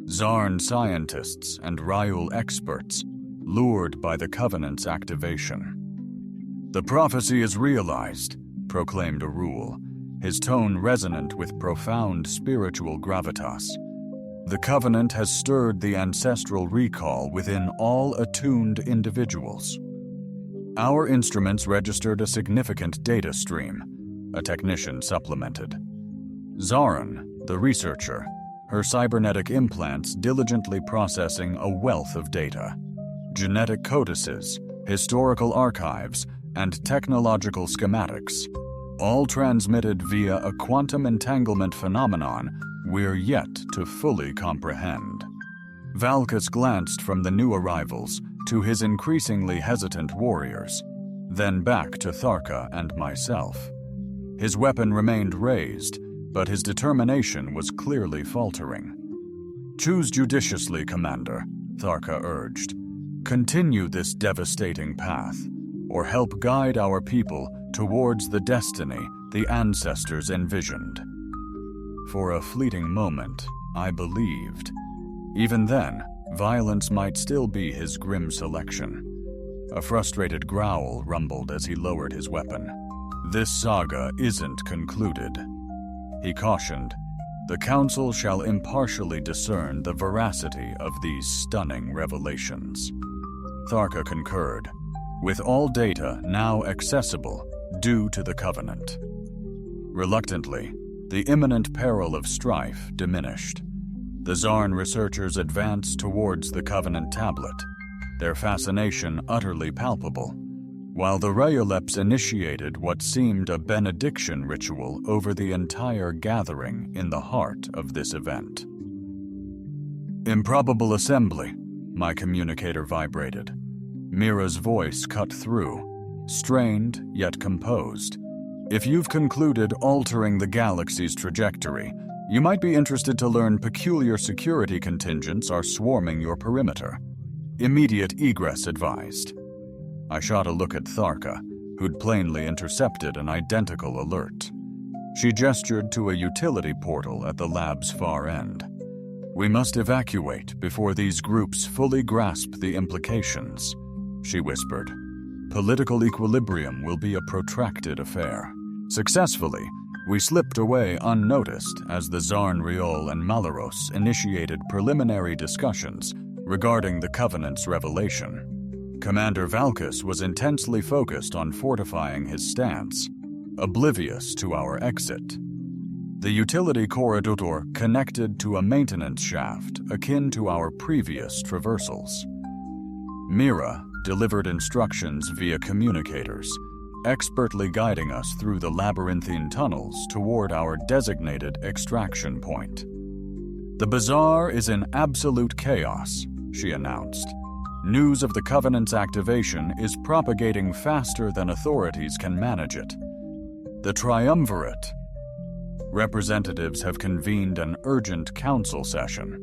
Zarn scientists and Ryul experts, lured by the Covenant's activation. "The prophecy is realized," proclaimed Arul, his tone resonant with profound spiritual gravitas. "The Covenant has stirred the ancestral recall within all attuned individuals. Our instruments registered a significant data stream," a technician supplemented. "Zarin, the researcher, her cybernetic implants diligently processing a wealth of data. Genetic codices, historical archives, and technological schematics, all transmitted via a quantum entanglement phenomenon we're yet to fully comprehend." Valkus glanced from the new arrivals to his increasingly hesitant warriors, then back to Tharka and myself. His weapon remained raised, but his determination was clearly faltering. "Choose judiciously, Commander," Tharka urged. "Continue this devastating path, or help guide our people towards the destiny the ancestors envisioned." For a fleeting moment, I believed. Even then, violence might still be his grim selection. A frustrated growl rumbled as he lowered his weapon. "This saga isn't concluded," he cautioned. "The Council shall impartially discern the veracity of these stunning revelations." Tharka concurred, with all data now accessible due to the Covenant. Reluctantly, the imminent peril of strife diminished. The Zarn researchers advanced towards the Covenant tablet, their fascination utterly palpable, while the Ryuleps initiated what seemed a benediction ritual over the entire gathering in the heart of this event. "Improbable assembly," my communicator vibrated. Mira's voice cut through, strained yet composed. "If you've concluded altering the galaxy's trajectory, you might be interested to learn peculiar security contingents are swarming your perimeter. Immediate egress advised." I shot a look at Tharka, who'd plainly intercepted an identical alert. She gestured to a utility portal at the lab's far end. "We must evacuate before these groups fully grasp the implications," she whispered. "Political equilibrium will be a protracted affair." Successfully, we slipped away unnoticed as the Zarn Riol and Malaros initiated preliminary discussions regarding the Covenant's revelation. Commander Valkus was intensely focused on fortifying his stance, oblivious to our exit. The utility corridor connected to a maintenance shaft akin to our previous traversals. Mira delivered instructions via communicators, expertly guiding us through the labyrinthine tunnels toward our designated extraction point. "The bazaar is in absolute chaos," she announced. "News of the Covenant's activation is propagating faster than authorities can manage it. The Triumvirate representatives have convened an urgent council session."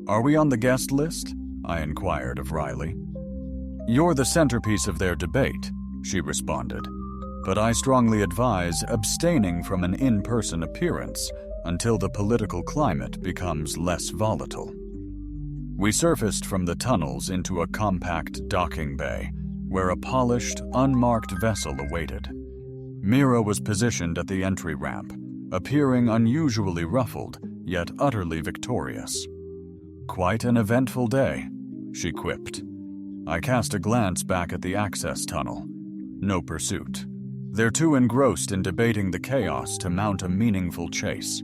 "Are we on the guest list?" I inquired of Riley. "You're the centerpiece of their debate," she responded, "but I strongly advise abstaining from an in-person appearance until the political climate becomes less volatile." We surfaced from the tunnels into a compact docking bay, where a polished, unmarked vessel awaited. Mira was positioned at the entry ramp, appearing unusually ruffled, yet utterly victorious. "Quite an eventful day," she quipped. I cast a glance back at the access tunnel. No pursuit. They're too engrossed in debating the chaos to mount a meaningful chase.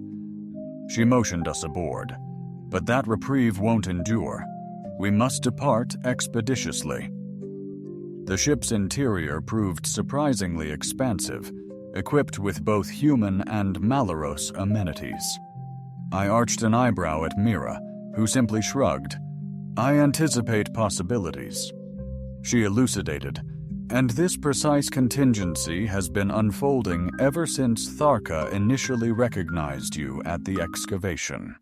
She motioned us aboard. But that reprieve won't endure. We must depart expeditiously. The ship's interior proved surprisingly expansive, equipped with both human and Malaros amenities. I arched an eyebrow at Mira, who simply shrugged. "I anticipate possibilities," she elucidated, "and this precise contingency has been unfolding ever since Tharka initially recognized you at the excavation."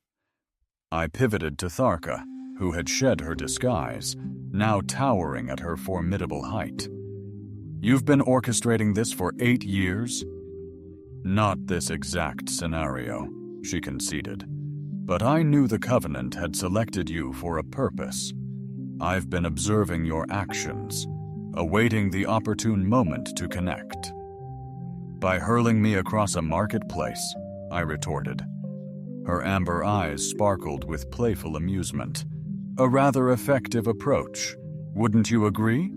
I pivoted to Tharka, who had shed her disguise, now towering at her formidable height. "You've been orchestrating this for 8 years?" "Not this exact scenario," she conceded. "But I knew the Covenant had selected you for a purpose. I've been observing your actions, awaiting the opportune moment to connect." "By hurling me across a marketplace," I retorted. Her amber eyes sparkled with playful amusement. "A rather effective approach, wouldn't you agree?"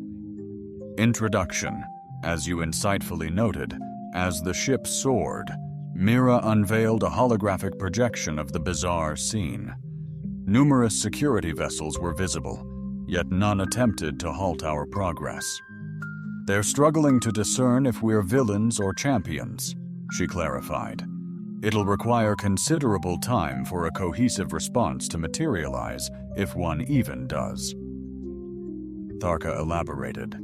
Introduction. As you insightfully noted, as the ship soared, Mira unveiled a holographic projection of the bizarre scene. Numerous security vessels were visible, yet none attempted to halt our progress. "They're struggling to discern if we're villains or champions," she clarified. "It'll require considerable time for a cohesive response to materialize, if one even does." Tharka elaborated.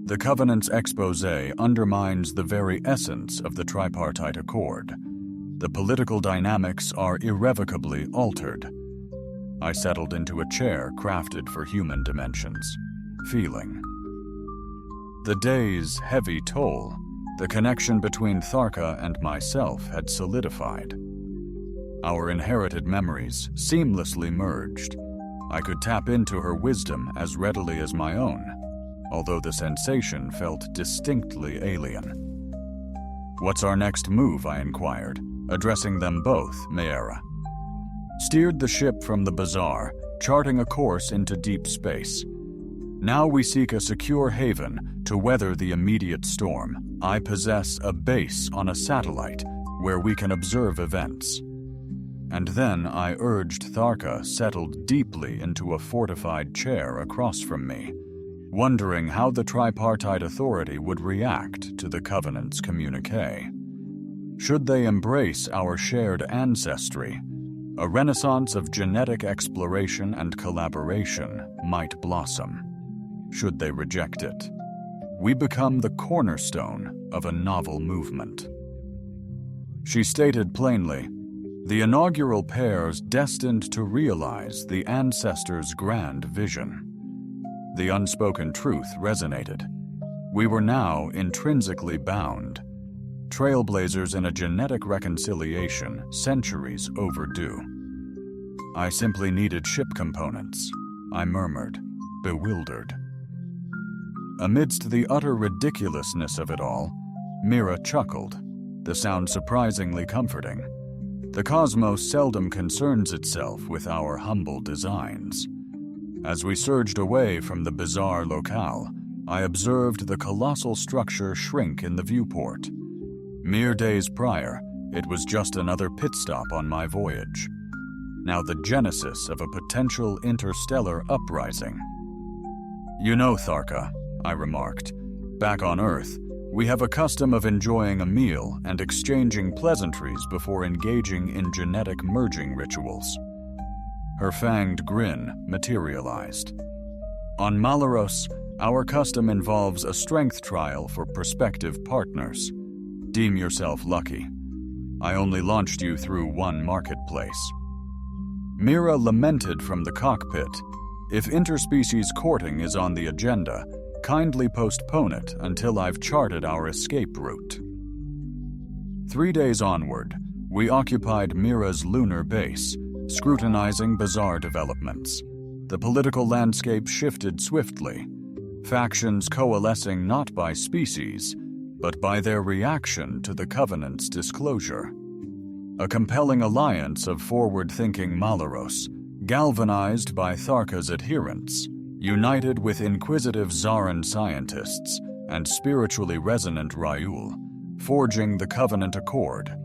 "The Covenant's exposé undermines the very essence of the tripartite accord. The political dynamics are irrevocably altered." I settled into a chair crafted for human dimensions, feeling the day's heavy toll. The connection between Tharka and myself had solidified. Our inherited memories seamlessly merged. I could tap into her wisdom as readily as my own, although the sensation felt distinctly alien. "What's our next move?" I inquired, addressing them both, Mayera. "Steered the ship from the bazaar, charting a course into deep space. Now we seek a secure haven to weather the immediate storm. I possess a base on a satellite where we can observe events." And then I urged Tharka settled deeply into a fortified chair across from me, wondering how the tripartite authority would react to the Covenant's communiqué. Should they embrace our shared ancestry, a renaissance of genetic exploration and collaboration might blossom. Should they reject it, we become the cornerstone of a novel movement. She stated plainly, the inaugural pair's destined to realize the ancestors' grand vision. The unspoken truth resonated. We were now intrinsically bound, trailblazers in a genetic reconciliation centuries overdue. I simply needed ship components, I murmured, bewildered. Amidst the utter ridiculousness of it all, Mira chuckled, the sound surprisingly comforting. The cosmos seldom concerns itself with our humble designs. As we surged away from the bizarre locale, I observed the colossal structure shrink in the viewport. Mere days prior, it was just another pit stop on my voyage. Now the genesis of a potential interstellar uprising. You know, Tharka, I remarked, back on Earth, we have a custom of enjoying a meal and exchanging pleasantries before engaging in genetic merging rituals. Her fanged grin materialized. On Malaros, our custom involves a strength trial for prospective partners. Deem yourself lucky. I only launched you through one marketplace. Mira lamented from the cockpit. If interspecies courting is on the agenda, kindly postpone it until I've charted our escape route. 3 days onward, we occupied Mira's lunar base, scrutinizing bizarre developments. The political landscape shifted swiftly, factions coalescing not by species, but by their reaction to the Covenant's disclosure. A compelling alliance of forward-thinking Malaros, galvanized by Tharka's adherents, united with inquisitive Zaran scientists and spiritually resonant Ryul, forging the Covenant Accord,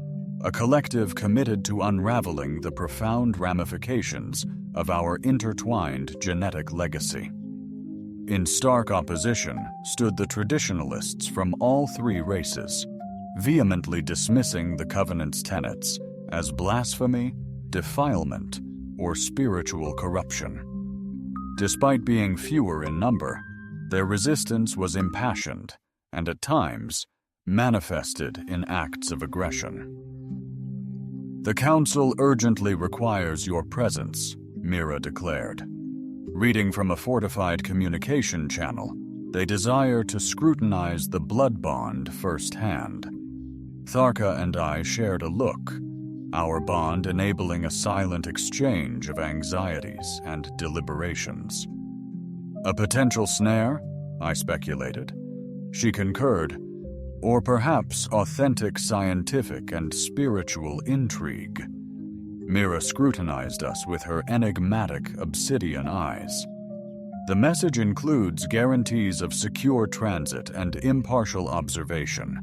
a collective committed to unraveling the profound ramifications of our intertwined genetic legacy. In stark opposition stood the traditionalists from all three races, vehemently dismissing the Covenant's tenets as blasphemy, defilement, or spiritual corruption. Despite being fewer in number, their resistance was impassioned and at times manifested in acts of aggression. The Council urgently requires your presence, Mira declared. Reading from a fortified communication channel, they desire to scrutinize the blood bond firsthand. Tharka and I shared a look, our bond enabling a silent exchange of anxieties and deliberations. A potential snare? I speculated. She concurred. Or perhaps authentic scientific and spiritual intrigue. Mira scrutinized us with her enigmatic obsidian eyes. The message includes guarantees of secure transit and impartial observation.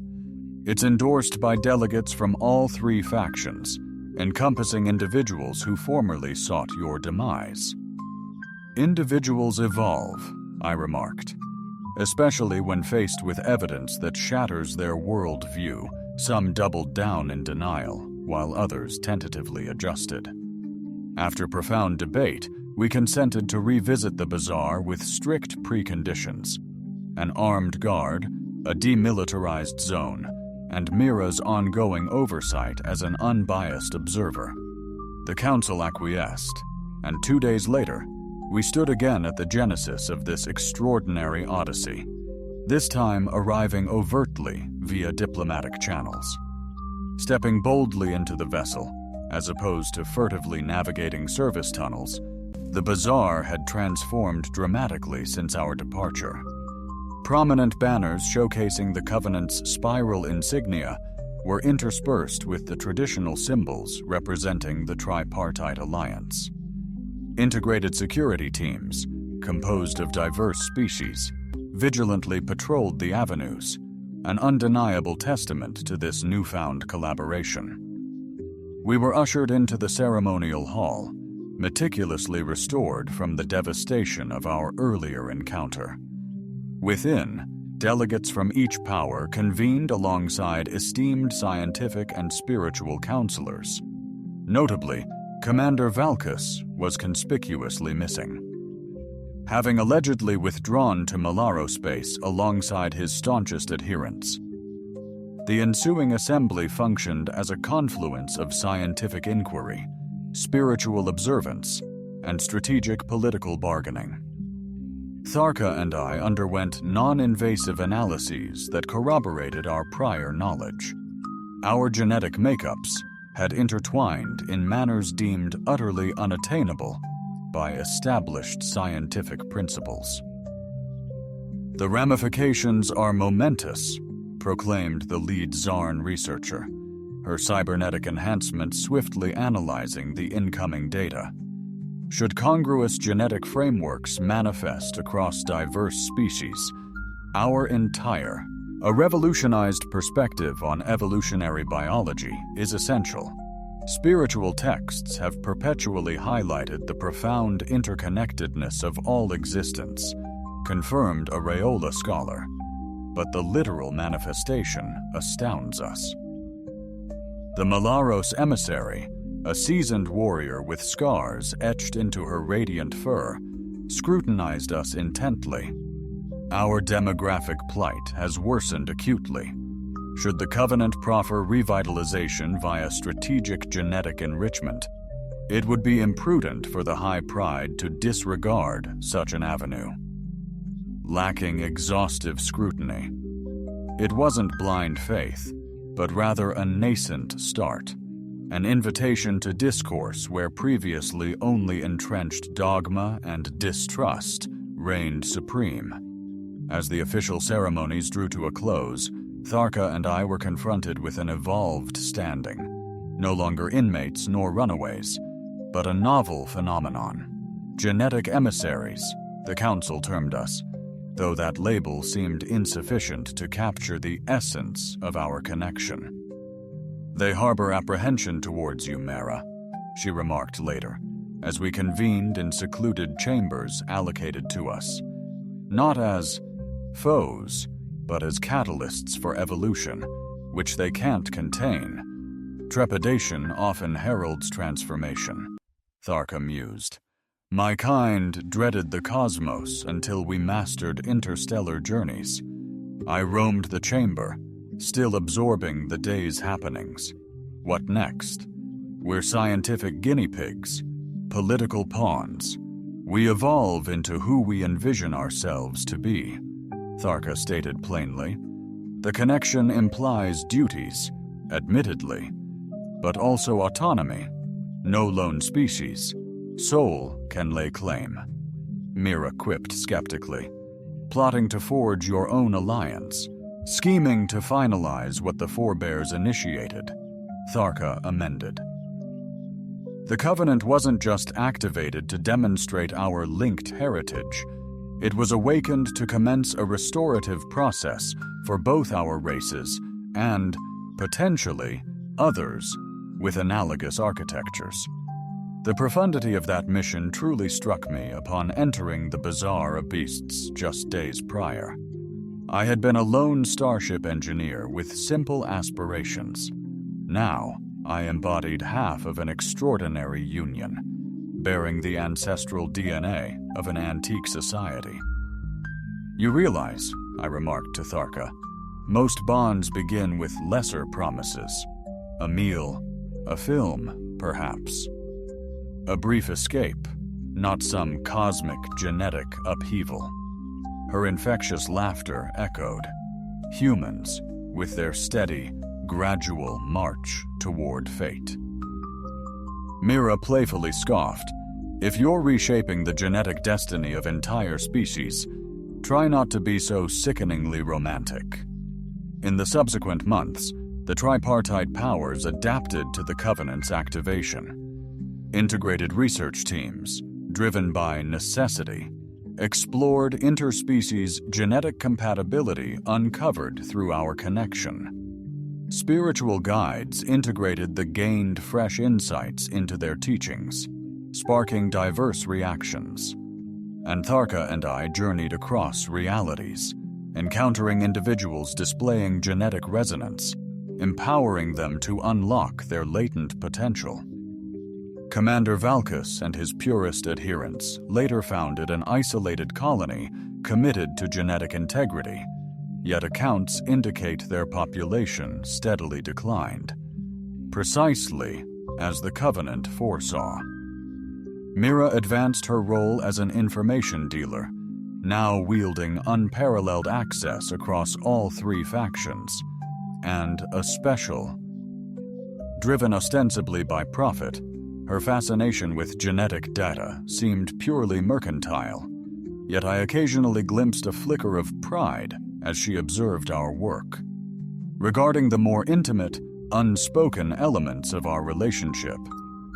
It's endorsed by delegates from all three factions, encompassing individuals who formerly sought your demise. Individuals evolve, I remarked. Especially when faced with evidence that shatters their worldview, some doubled down in denial, while others tentatively adjusted. After profound debate, we consented to revisit the bazaar with strict preconditions: an armed guard, a demilitarized zone, and Mira's ongoing oversight as an unbiased observer. The Council acquiesced, and 2 days later, we stood again at the genesis of this extraordinary odyssey, this time arriving overtly via diplomatic channels. Stepping boldly into the vessel, as opposed to furtively navigating service tunnels, the bazaar had transformed dramatically since our departure. Prominent banners showcasing the Covenant's spiral insignia were interspersed with the traditional symbols representing the tripartite alliance. Integrated security teams, composed of diverse species, vigilantly patrolled the avenues, an undeniable testament to this newfound collaboration. We were ushered into the ceremonial hall, meticulously restored from the devastation of our earlier encounter. Within, delegates from each power convened alongside esteemed scientific and spiritual counselors. Notably, Commander Valkus was conspicuously missing. Having allegedly withdrawn to Malaro space alongside his staunchest adherents. The ensuing assembly functioned as a confluence of scientific inquiry, spiritual observance, and strategic political bargaining. Tharka and I underwent non-invasive analyses that corroborated our prior knowledge. Our genetic makeups had intertwined in manners deemed utterly unattainable by established scientific principles. "The ramifications are momentous," proclaimed the lead Zarn researcher, her cybernetic enhancement swiftly analyzing the incoming data. "Should congruous genetic frameworks manifest across diverse species, a revolutionized perspective on evolutionary biology is essential. Spiritual texts have perpetually highlighted the profound interconnectedness of all existence," confirmed a Rayola scholar, "but the literal manifestation astounds us." The Malaros emissary, a seasoned warrior with scars etched into her radiant fur, scrutinized us intently. "Our demographic plight has worsened acutely. Should the Covenant proffer revitalization via strategic genetic enrichment, it would be imprudent for the High Pride to disregard such an avenue." Lacking exhaustive scrutiny. It wasn't blind faith, but rather a nascent start, an invitation to discourse where previously only entrenched dogma and distrust reigned supreme. As the official ceremonies drew to a close, Tharka and I were confronted with an evolved standing, no longer inmates nor runaways, but a novel phenomenon. Genetic emissaries, the Council termed us, though that label seemed insufficient to capture the essence of our connection. "They harbor apprehension towards you, Mara," she remarked later, as we convened in secluded chambers allocated to us. "Not as foes, but as catalysts for evolution, which they can't contain. Trepidation often heralds transformation," Tharka mused. "My kind dreaded the cosmos until we mastered interstellar journeys. I roamed the chamber, still absorbing the day's happenings. What next? We're scientific guinea pigs, political pawns. We evolve into who we envision ourselves to be," Tharka stated plainly. "The connection implies duties, admittedly, but also autonomy. No lone species. Soul can lay claim," Mira quipped skeptically. "Plotting to forge your own alliance, scheming to finalize what the forebears initiated," Tharka amended. "The Covenant wasn't just activated to demonstrate our linked heritage. It was awakened to commence a restorative process for both our races and, potentially, others with analogous architectures. The profundity of that mission truly struck me upon entering the Bazaar of Beasts just days prior. I had been a lone starship engineer with simple aspirations. Now, I embodied half of an extraordinary union, bearing the ancestral DNA of an antique society. "You realize," I remarked to Tharka, "most bonds begin with lesser promises. A meal, a film, perhaps. A brief escape, not some cosmic genetic upheaval." Her infectious laughter echoed. Humans, with their steady, gradual march toward fate. Mira playfully scoffed. "If you're reshaping the genetic destiny of entire species, try not to be so sickeningly romantic." In the subsequent months, the tripartite powers adapted to the Covenant's activation. Integrated research teams, driven by necessity, explored interspecies genetic compatibility uncovered through our connection. Spiritual guides integrated the gained fresh insights into their teachings, sparking diverse reactions. And Tharka and I journeyed across realities, encountering individuals displaying genetic resonance, empowering them to unlock their latent potential. Commander Valkus and his purist adherents later founded an isolated colony committed to genetic integrity, yet accounts indicate their population steadily declined, precisely as the Covenant foresaw. Mira advanced her role as an information dealer, now wielding unparalleled access across all three factions, and a special. Driven ostensibly by profit, her fascination with genetic data seemed purely mercantile, yet I occasionally glimpsed a flicker of pride as she observed our work. Regarding the more intimate, unspoken elements of our relationship,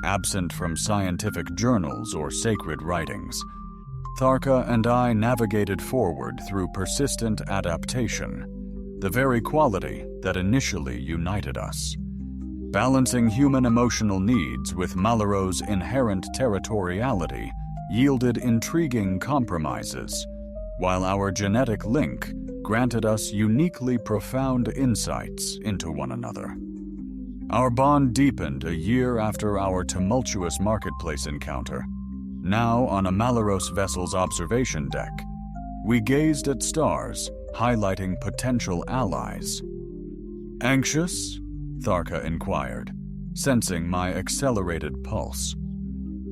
absent from scientific journals or sacred writings, Tharka and I navigated forward through persistent adaptation, the very quality that initially united us. Balancing human emotional needs with Malraux's inherent territoriality yielded intriguing compromises, while our genetic link granted us uniquely profound insights into one another. Our bond deepened a year after our tumultuous marketplace encounter. Now, on a Malraux vessel's observation deck, we gazed at stars, highlighting potential allies. "Anxious?" Tharka inquired, sensing my accelerated pulse.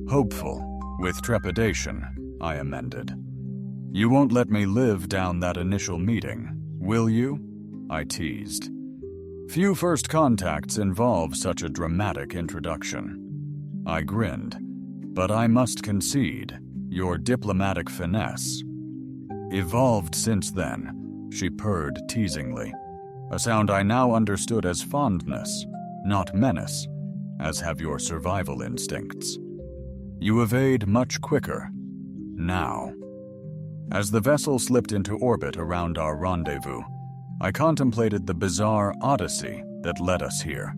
"Hopeful, with trepidation," I amended. "You won't let me live down that initial meeting, will you?" I teased. "Few first contacts involve such a dramatic introduction." I grinned, but I must concede, your diplomatic finesse. "Evolved since then," she purred teasingly, a sound I now understood as fondness, not menace, as have your survival instincts. "You evade much quicker. Now." As the vessel slipped into orbit around our rendezvous, I contemplated the bizarre odyssey that led us here.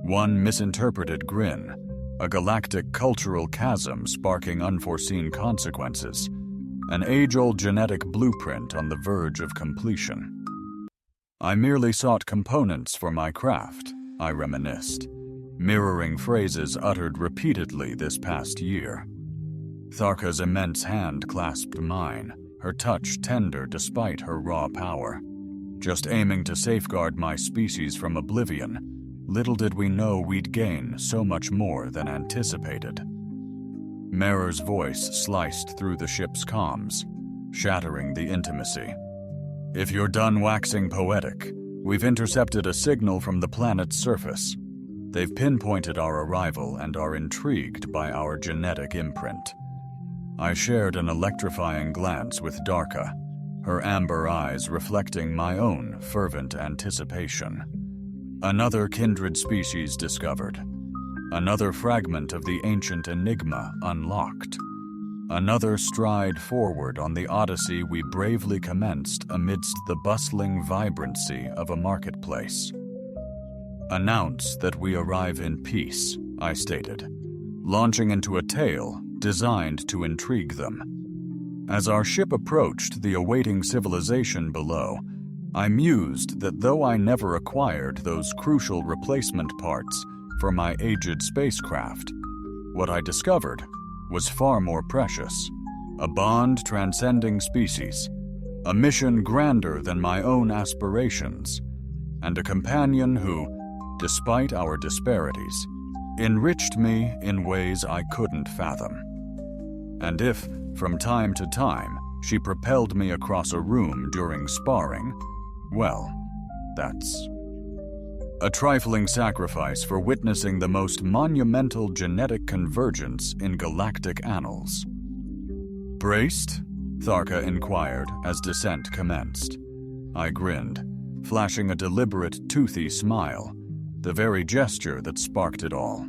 One misinterpreted grin, a galactic cultural chasm sparking unforeseen consequences, an age-old genetic blueprint on the verge of completion. "I merely sought components for my craft," I reminisced, mirroring phrases uttered repeatedly this past year. Tharka's immense hand clasped mine, her touch tender despite her raw power. Just aiming to safeguard my species from oblivion, little did we know we'd gain so much more than anticipated. Merer's voice sliced through the ship's comms, shattering the intimacy. "If you're done waxing poetic, we've intercepted a signal from the planet's surface. They've pinpointed our arrival and are intrigued by our genetic imprint." I shared an electrifying glance with Darka, her amber eyes reflecting my own fervent anticipation. Another kindred species discovered. Another fragment of the ancient enigma unlocked. Another stride forward on the odyssey we bravely commenced amidst the bustling vibrancy of a marketplace. "Announce that we arrive in peace," I stated, launching into a tale designed to intrigue them. As our ship approached the awaiting civilization below, I mused that though I never acquired those crucial replacement parts for my aged spacecraft, what I discovered was far more precious. A bond transcending species, a mission grander than my own aspirations, and a companion who, despite our disparities, enriched me in ways I couldn't fathom. And if, from time to time, she propelled me across a room during sparring, well, that's a trifling sacrifice for witnessing the most monumental genetic convergence in galactic annals. "Braced?" Tharka inquired as descent commenced. I grinned, flashing a deliberate, toothy smile, the very gesture that sparked it all.